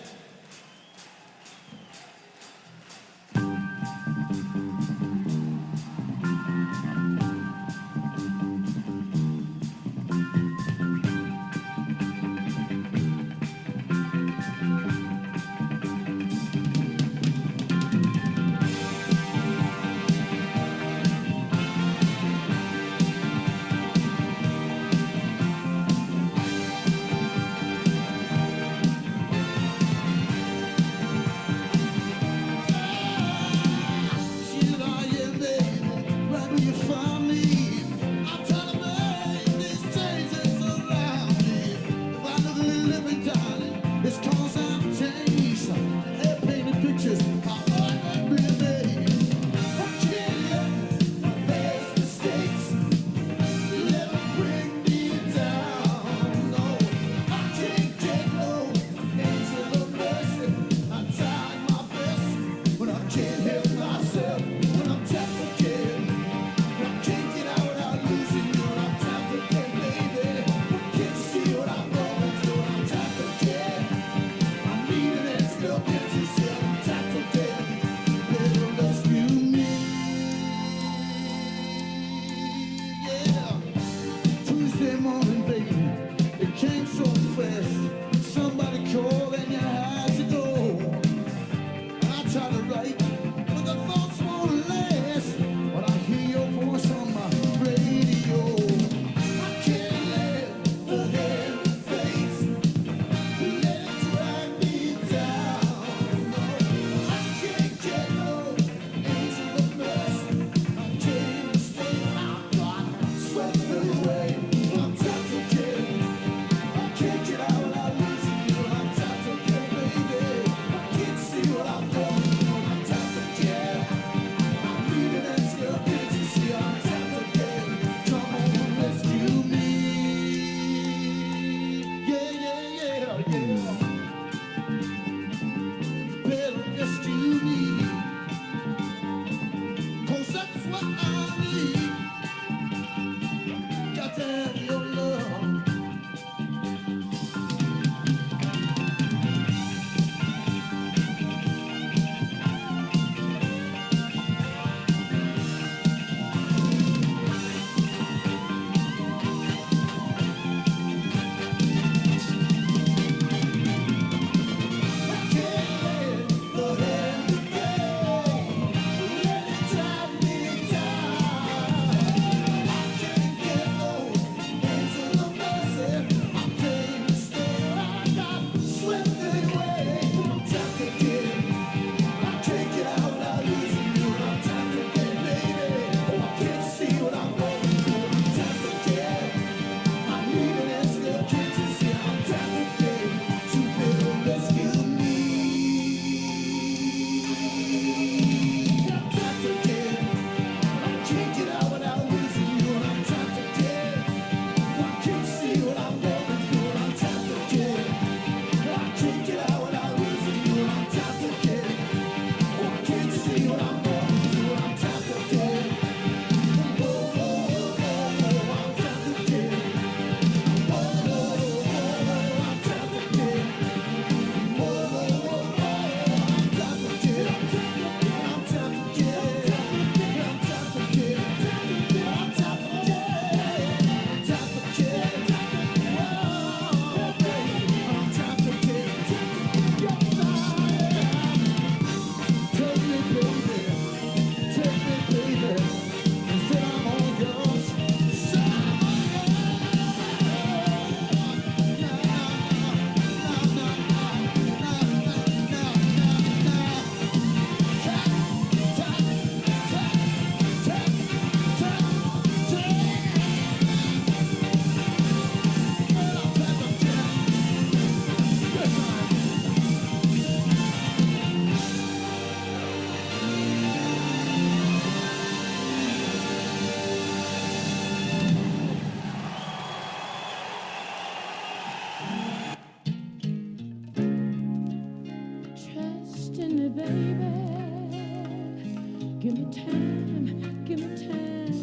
Give me time, give me time,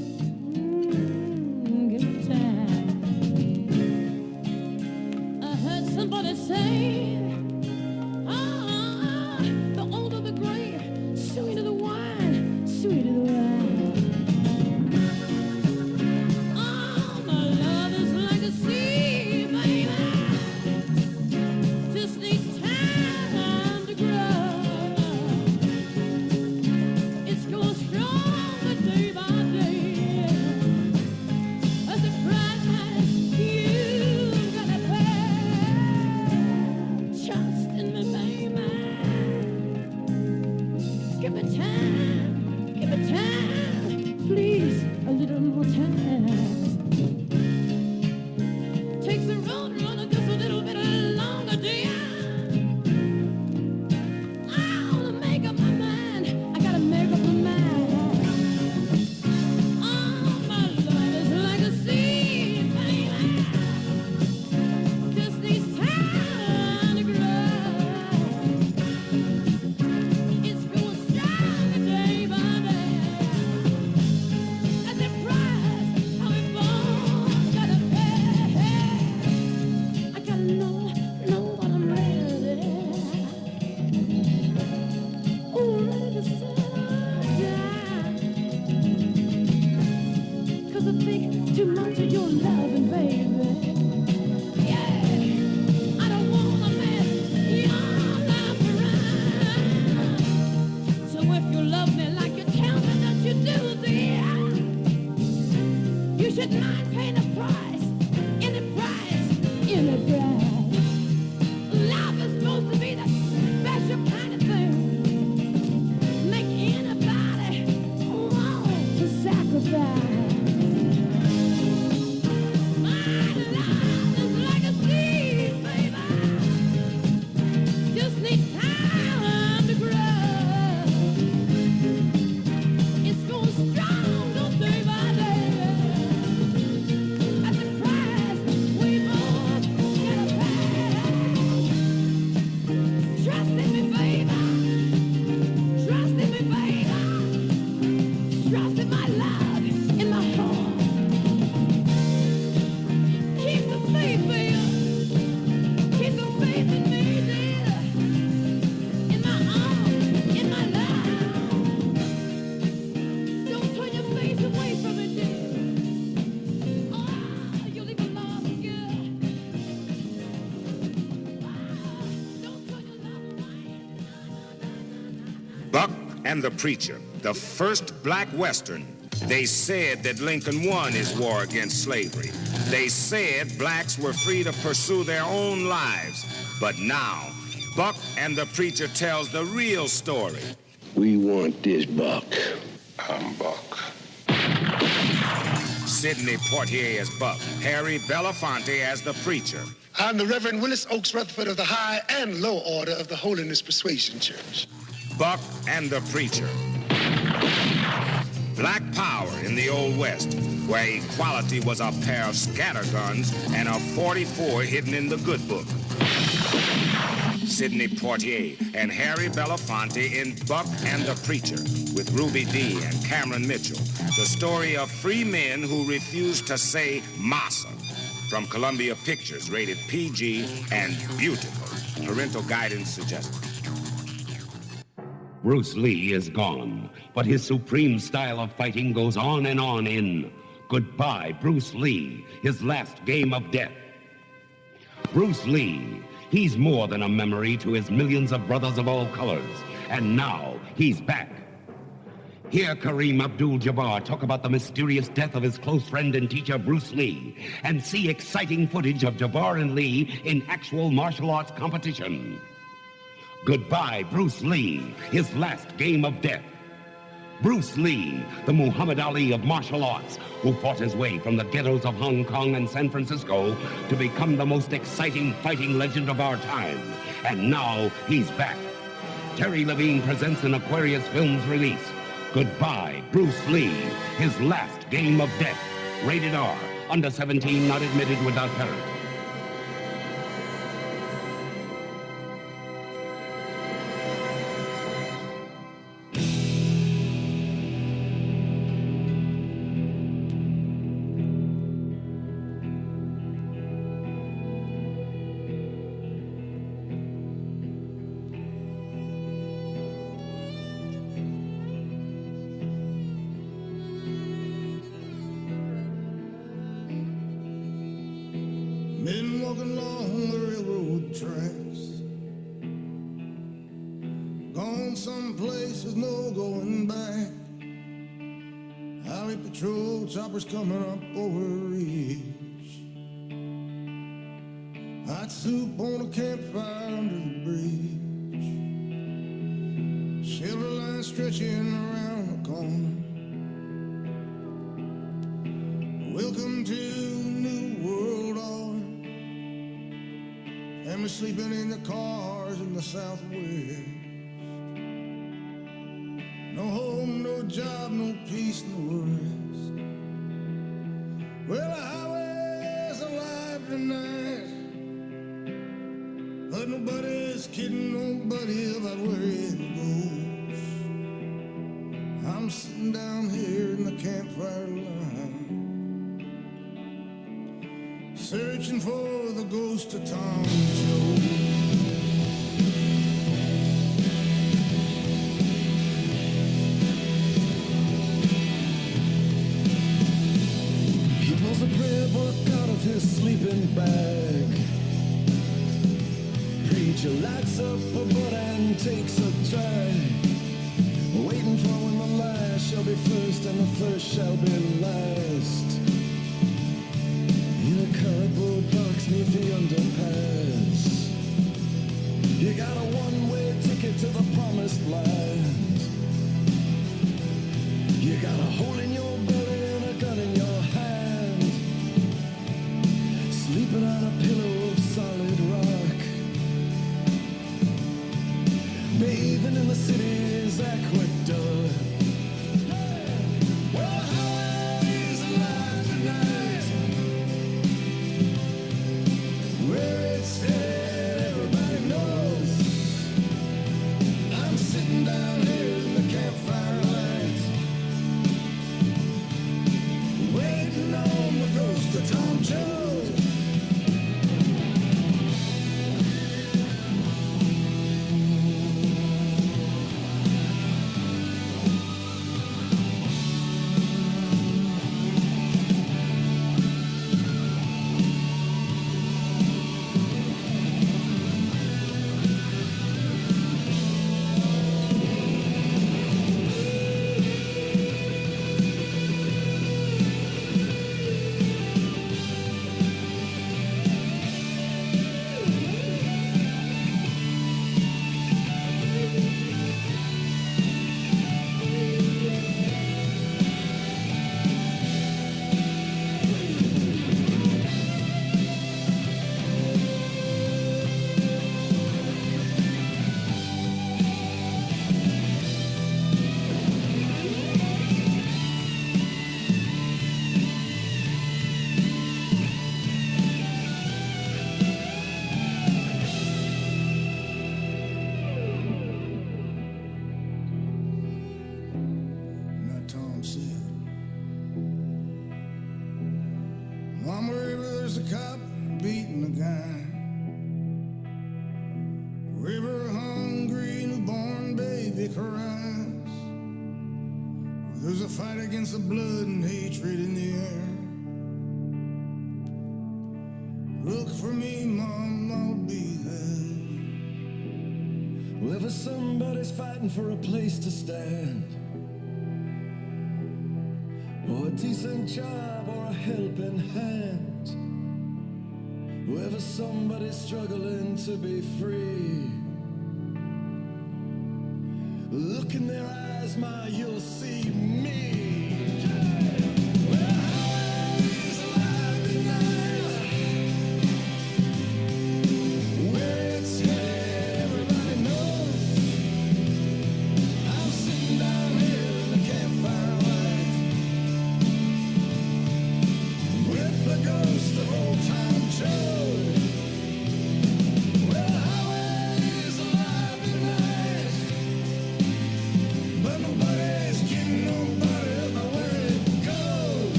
give me time. I heard somebody say Buck and the Preacher, the first black Western. They said that Lincoln won his war against slavery. They said blacks were free to pursue their own lives. But now, Buck and the Preacher tells the real story. We want this Buck. I'm Buck. Sidney Poitier as Buck, Harry Belafonte as the Preacher. I'm the Reverend Willis Oakes Rutherford of the High and Low Order of the Holiness Persuasion Church. Buck and the Preacher. Black power in the Old West, where equality was a pair of scatterguns and a 44 hidden in the good book. Sidney Poitier and Harry Belafonte in Buck and the Preacher with Ruby Dee and Cameron Mitchell. The story of free men who refused to say massa. From Columbia Pictures, rated PG and beautiful. Parental guidance suggested. Bruce Lee is gone, but his supreme style of fighting goes on and on in Goodbye, Bruce Lee, his last game of death. Bruce Lee, he's more than a memory to his millions of brothers of all colors, and now he's back. Hear Kareem Abdul-Jabbar talk about the mysterious death of his close friend and teacher Bruce Lee, and see exciting footage of Jabbar and Lee in actual martial arts competition. Goodbye, Bruce Lee, his last game of death. Bruce Lee, the Muhammad Ali of martial arts, who fought his way from the ghettos of Hong Kong and San Francisco to become the most exciting fighting legend of our time. And now he's back. Terry Levine presents an Aquarius Films release. Goodbye, Bruce Lee, his last game of death. Rated R, under 17, not admitted without parent. Been walking along the railroad tracks, gone someplace there's no going back. Highway patrol choppers coming up over a ridge, hot soup on a campfire under the bridge, shelter line stretching around the corner. Welcome to New World Order. And we're sleeping in the cars in the Southwest. No home, no job, no peace, no rest. Well, the highway's alive tonight, but nobody's kidding nobody about where it goes. I'm sitting down here in the campfire line, searching for the ghost of Tom Joe. He pulls a prayer book out of his sleeping bag. Preacher lights up a butt and takes a drag, waiting for when the last shall be first and the first shall be last. In a cardboard box neath the underpass, you got a one-way ticket to the promised land. You got a hole in your belly and a gun in your hand, sleeping on a pillow of solid rock, bathing in the a cop beating a guy. River hungry newborn baby cries. There's a fight against the blood and hatred in the air. Look for me, Mom, I'll be there. Whenever somebody's fighting for a place to stand, or a decent job or a helping hand, wherever somebody's struggling to be free, look in their eyes, Ma, you'll see me.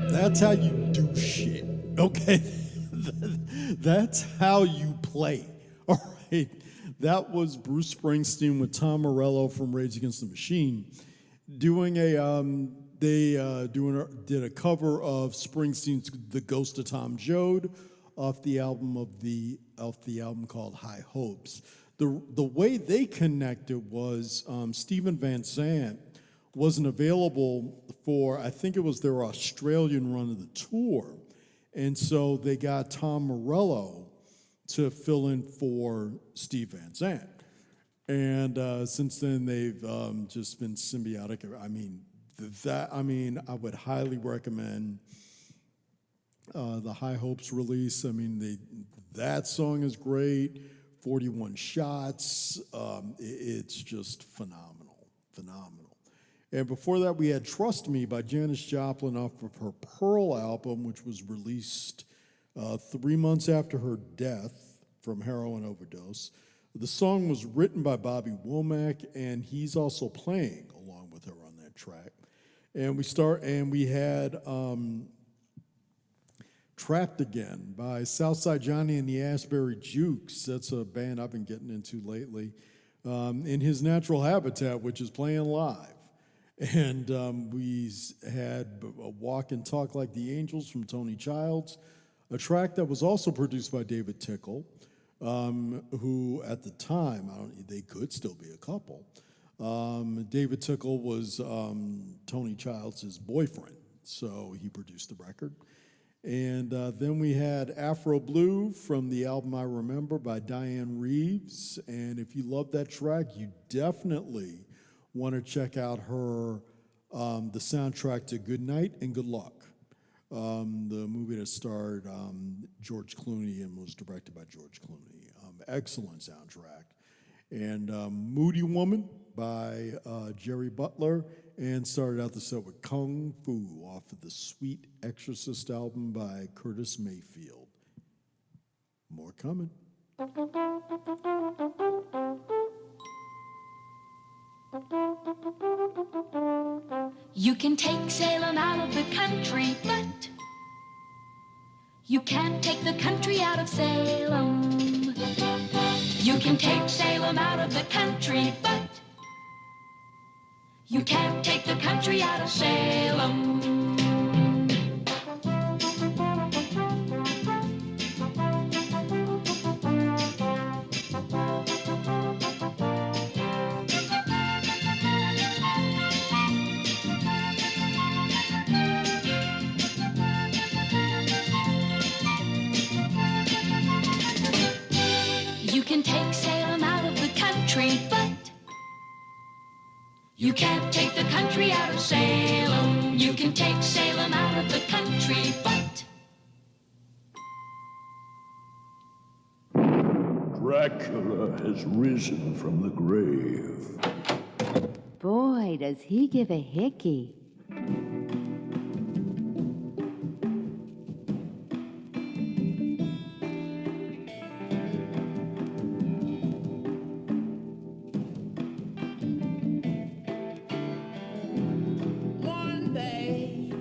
That's how you do shit, okay? That's how you play, all right? That was Bruce Springsteen with Tom Morello from Rage Against the Machine doing did a cover of Springsteen's "The Ghost of Tom Joad" off the album called High Hopes. The way they connected was Stephen Van Sant wasn't available for, I think it was their Australian run of the tour. And so they got Tom Morello to fill in for Steve Van Sant. And since then, they've just been symbiotic. I would highly recommend the High Hopes release. That song is great. 41 Shots. It's just phenomenal. And before that, we had Trust Me by Janis Joplin off of her Pearl album, which was released 3 months after her death from heroin overdose. The song was written by Bobby Womack, and he's also playing along with her on that track. And we had Trapped Again by Southside Johnny and the Asbury Jukes. That's a band I've been getting into lately. In his natural habitat, which is playing live. And we had Walk and Talk Like the Angels from Tony Childs, a track that was also produced by David Tickle, who at the time, they could still be a couple. David Tickle was Tony Childs' boyfriend, so he produced the record. And then we had Afro Blue from the album I Remember by Diane Reeves. And if you love that track, you definitely want to check out her, the soundtrack to Good Night and Good Luck, the movie that starred George Clooney and was directed by George Clooney. Excellent soundtrack. And Moody Woman by Jerry Butler, and started out the set with Kung Fu off of the Sweet Exorcist album by Curtis Mayfield. More coming. You can take Salem out of the country, but you can't take the country out of Salem. You can take Salem out of the country, but you can't take the country out of Salem. You can take Salem out of the country, but you can't take the country out of Salem. You can take Salem out of the country, but Dracula has risen from the grave. Boy, does he give a hickey. One day,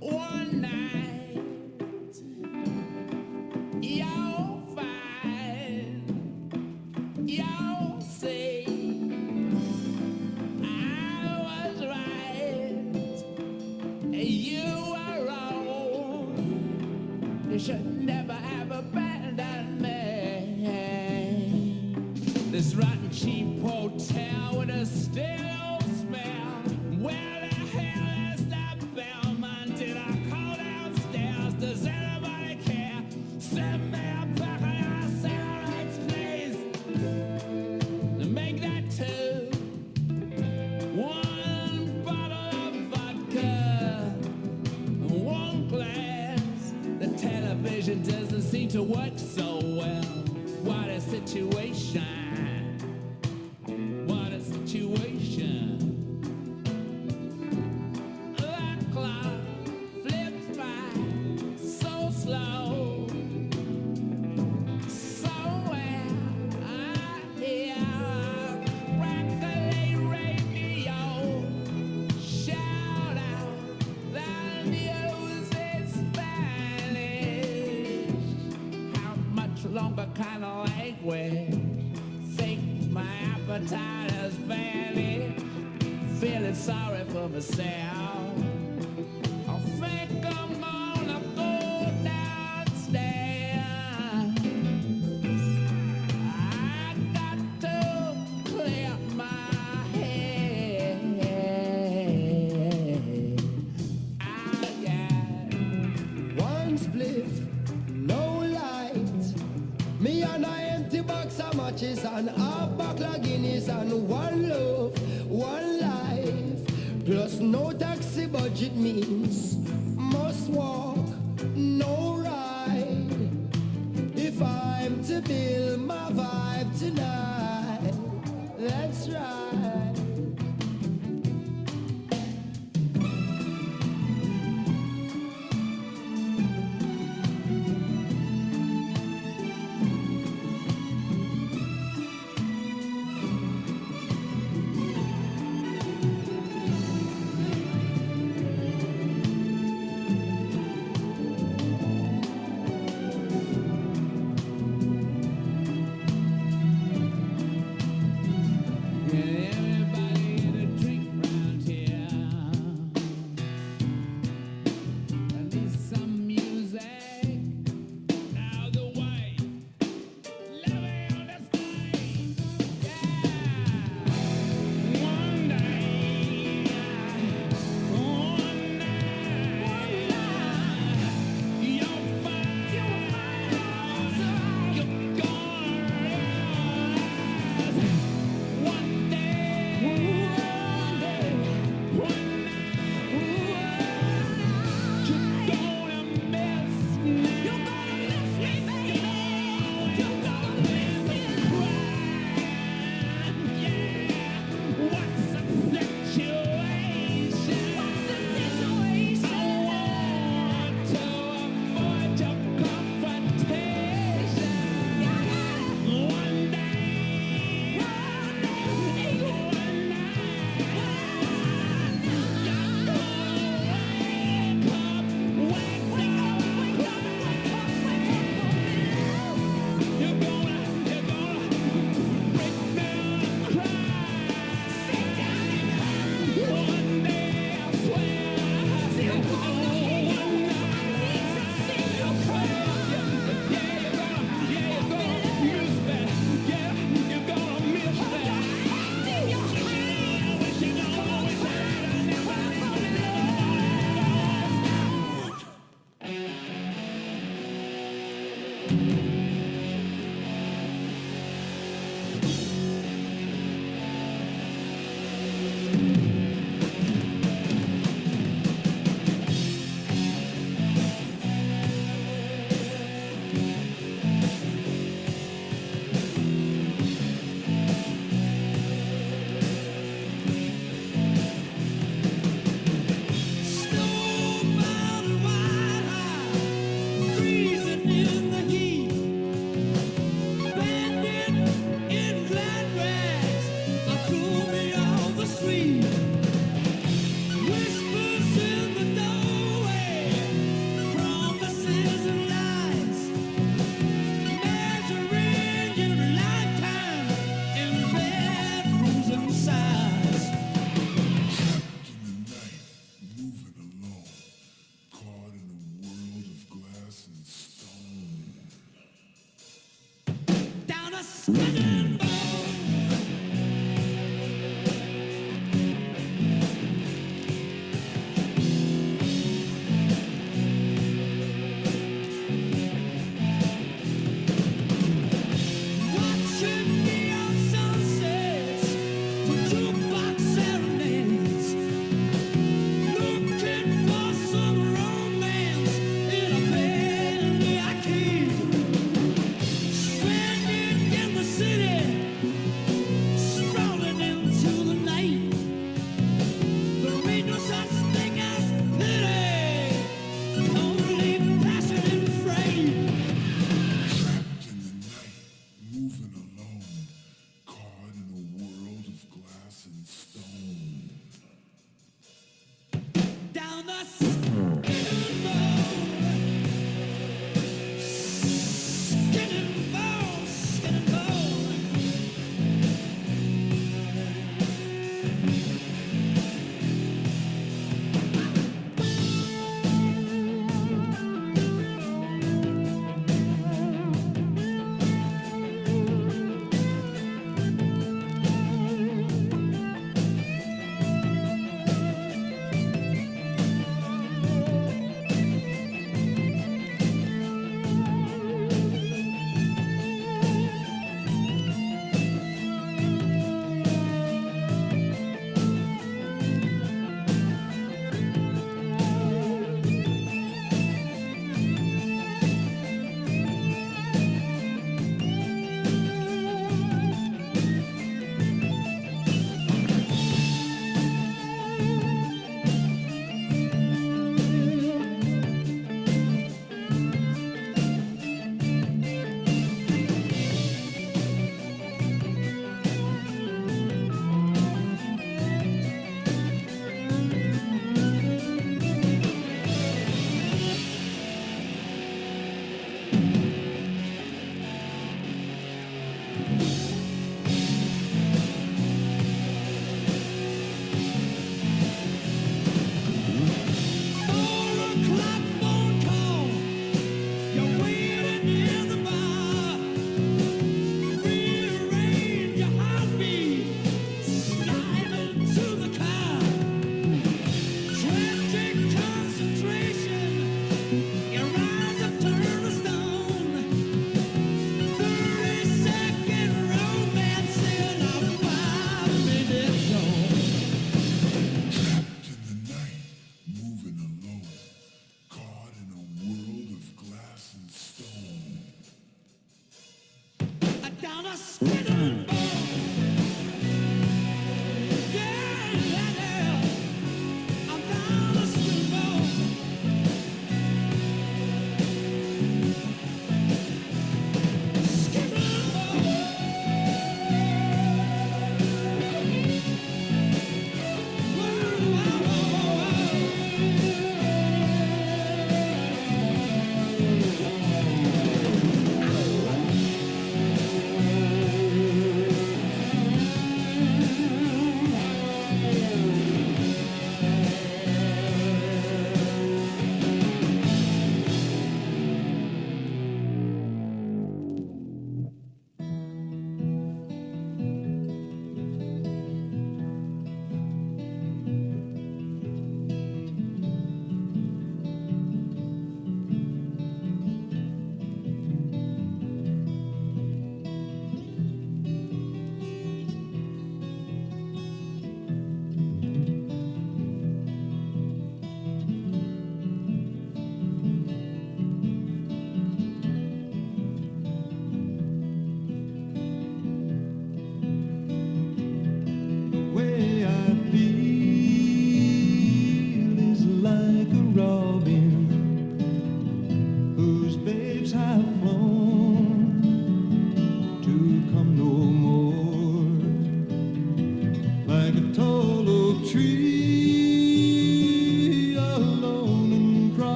one night, you'll find, you'll see, I was right, you were wrong. You should never have abandoned me. This rotten cheap hotel with a still smell. Where the hell is that bellman? Did I call downstairs? Does anybody care? Send me a pack of your cigarettes, please. And make that two. One bottle of vodka, and one glass. The television doesn't seem to work so well. What a situation. What a situation. That clock flips by so slow. Somewhere I hear a crackly radio shout out that music's Spanish. How much longer can I languish? Think my appetite has vanished. Feeling sorry for myself. I think I'm gonna go downstairs. I got to clear my head. I got one spliff, no light. Me and an empty box of matches and a bottle of Guinness and one love, one life. Plus no taxi budget means must walk, no ride. If I'm to build my vibe tonight, that's right.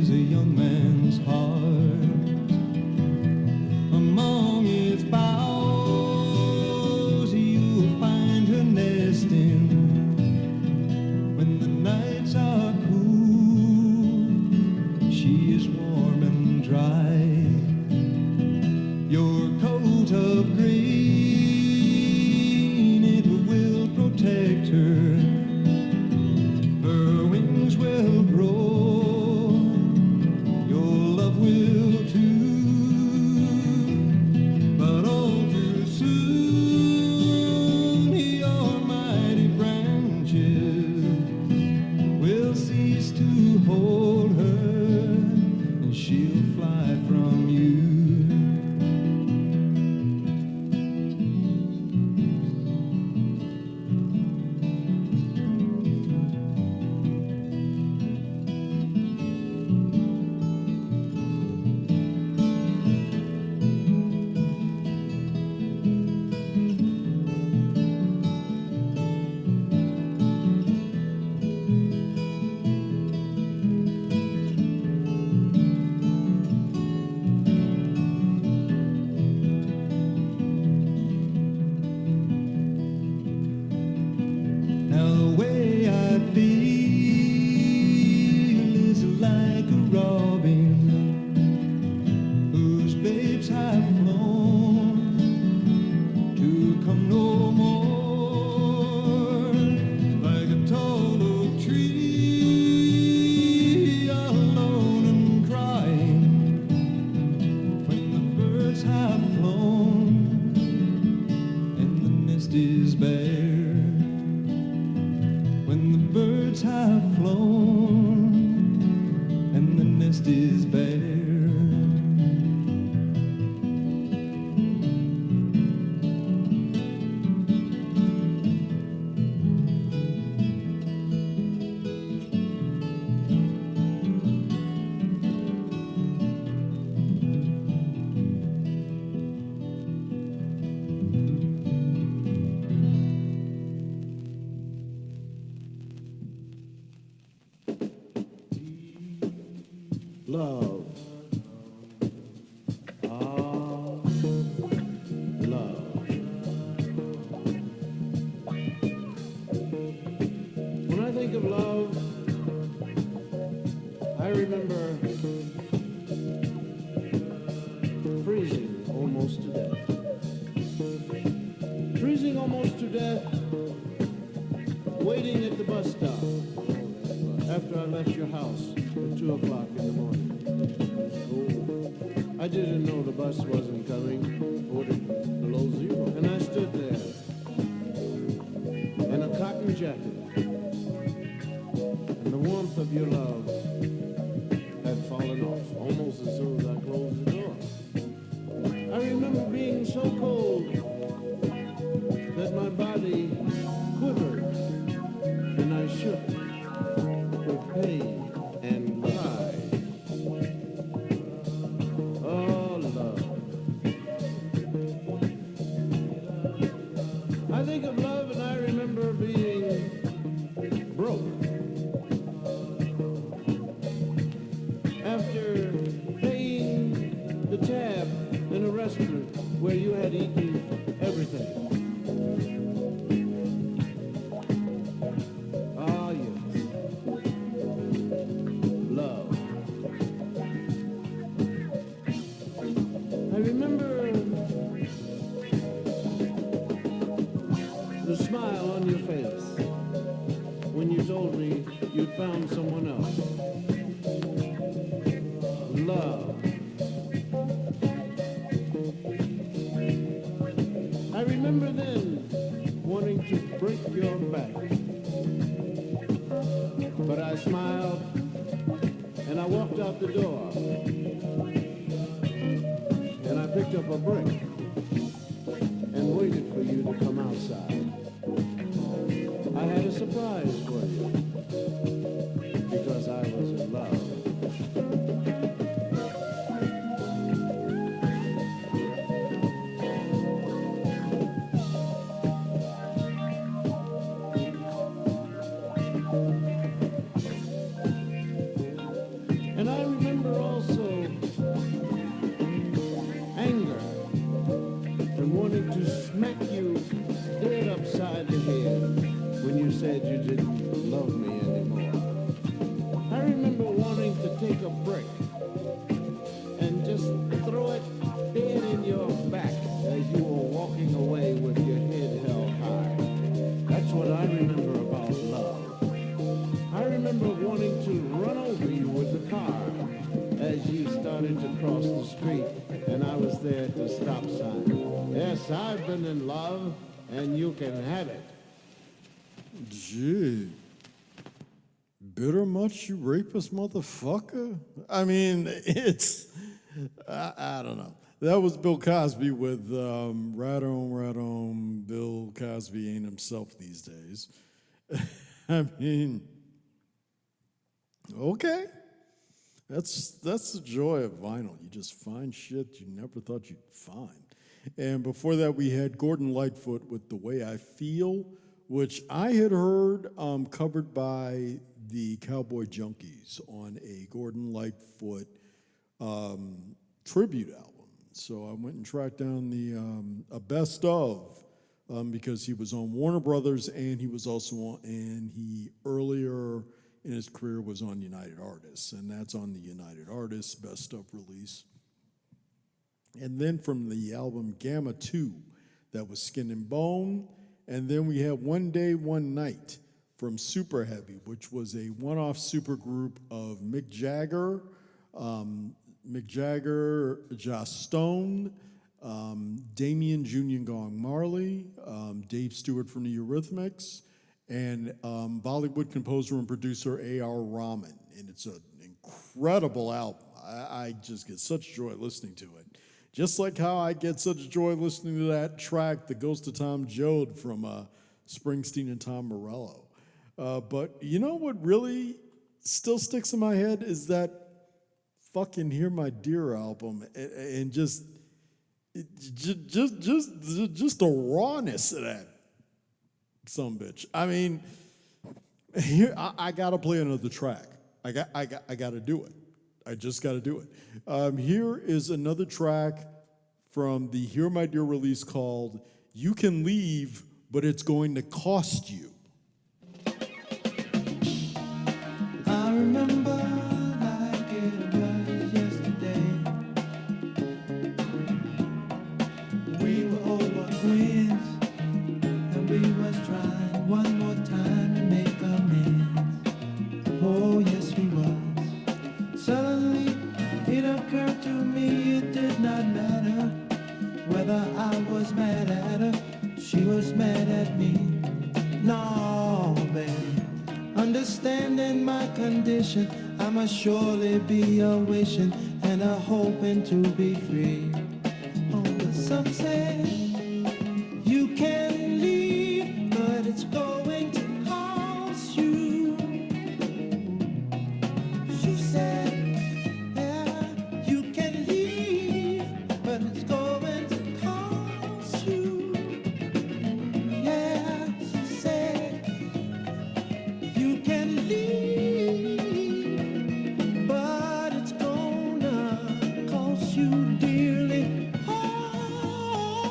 is a young man's heart. Among its boughs you'll find her nesting. When the nights are cool, she is warm and dry. Your coat of green, it will protect her. Her wings will grow, your love will too. But all too soon, your mighty branches will cease to hold her, and she'll fly from you. Now the way I feel is like a robin whose babes have flown to come no more. Like a tall oak tree, alone and crying, when the birds have flown and the nest is bare. When the birds have flown and the nest is bare. Love. Ah, love. When I think of love, I remember freezing almost to death. Freezing almost to death, waiting at the bus stop after I left your house at 2 o'clock in the morning. I didn't know the bus wasn't coming, 40 below zero. And I stood there in a cotton jacket, and the warmth of your love had fallen off almost as soon as I closed the door. I remember being so cold that my body quivered, and I shook with pain and cried. Oh, love. I think of love and I remember being broke. After paying the tab in a restaurant where you had eaten everything. Ah, yes. Love. I remember the smile on your face when you told me you'd found someone else. Love. I remember then wanting to break your back. But I smiled and I walked out the door. And I picked up a brick and waited for you to come outside. I had a surprise for you because I was in love. And I remember also anger and wanting to smack you dead upside the head when you said you didn't love me anymore. I remember wanting to take a brick and just throw it dead in your back as you were walking away with your head held high. That's what I remember about love. I remember wanting to run over you with the car as you started to cross the street and I was there at the stop sign. Yes, I've been in love and you can have it. Gee. Bitter much, you rapist motherfucker? I mean, it's, I don't know. That was Bill Cosby with Right On, Bill Cosby ain't himself these days. I mean, okay. That's the joy of vinyl. You just find shit you never thought you'd find. And before that, we had Gordon Lightfoot with The Way I Feel, which I had heard covered by the Cowboy Junkies on a Gordon Lightfoot tribute album. So I went and tracked down a best of because he was on Warner Brothers and he was also on, and he earlier in his career was on United Artists, and that's on the United Artists best of release. And then from the album Gamma 2, that was Skin and Bone. And then we had One Day, One Night from Super Heavy, which was a one-off super group of Mick Jagger, Joss Stone, Damien Junior Gong Marley, Dave Stewart from the Eurythmics, and Bollywood composer and producer A.R. Rahman. And it's an incredible album. I just get such joy listening to it. Just like how I get such joy listening to that track, The Ghost of Tom Joad from Springsteen and Tom Morello. But you know what really still sticks in my head is that fucking Hear My Dear album, and just the rawness of that sumbitch. I mean, here I gotta play another track. I gotta do it. I just gotta do it. Here is another track from the Hear My Dear release called You Can Leave, But It's Going to Cost You. I remember like it was yesterday. We were over Queens, and we was trying one more time to make amends. Oh yes we was. Suddenly it occurred to me it did not matter whether I was mad at her, she was mad at me. No, baby. Understanding my condition, I must surely be a wishing and a hoping to be free. Oh, but some say you can leave, but it's going to cost you. She said, yeah, you can leave, but it's going to cost you. Yeah, she said, you can leave, but it's gonna cost you dearly. Oh,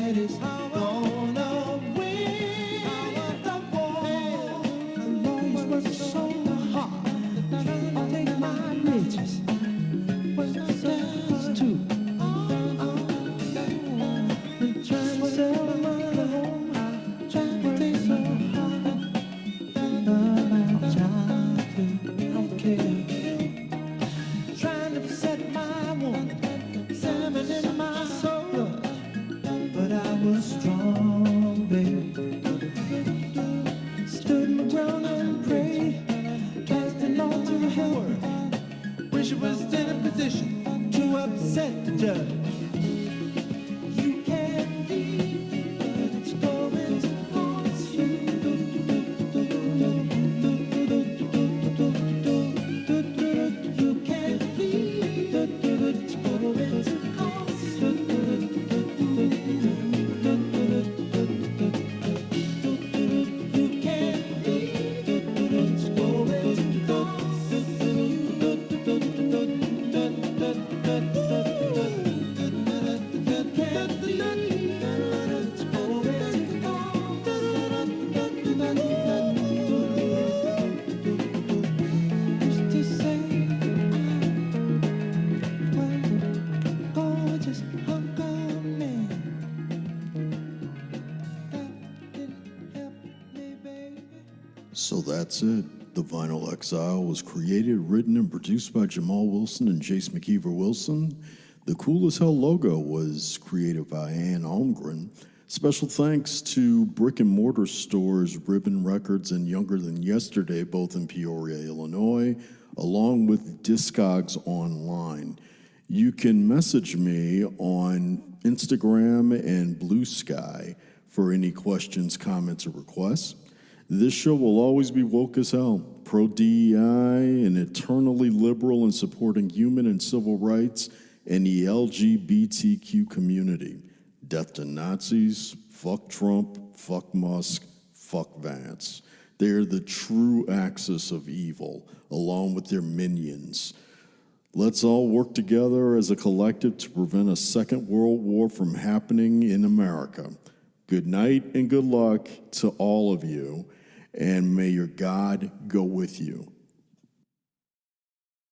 that is gonna win the war. The lawyers work so hard to take my riches. What's down to? They're trying to sell my home, trying to take so hard. My childhood, I don't care. Trying to set my woman, salmon in my soul. But I was strong, baby. Stood my ground and prayed, casting all to hell. Wish I was in a position to upset the judge. You can't leave, but it's going to cost you. You can't leave, but it's going to cost you. You can't leave, but it's going to cost So that's it. The Vinyl Exile was created, written, and produced by Jamal Wilson and Jace McKeever Wilson. The Cool as Hell logo was created by Ann Holmgren. Special thanks to brick and mortar stores Ribbon Records and Younger Than Yesterday, both in Peoria, Illinois, along with Discogs Online. You can message me on Instagram and Blue Sky for any questions, comments, or requests. This show will always be woke as hell, pro-DEI, and eternally liberal in supporting human and civil rights and the LGBTQ community. Death to Nazis, fuck Trump, fuck Musk, fuck Vance. They are the true axis of evil, along with their minions. Let's all work together as a collective to prevent a second world war from happening in America. Good night and good luck to all of you, and may your God go with you.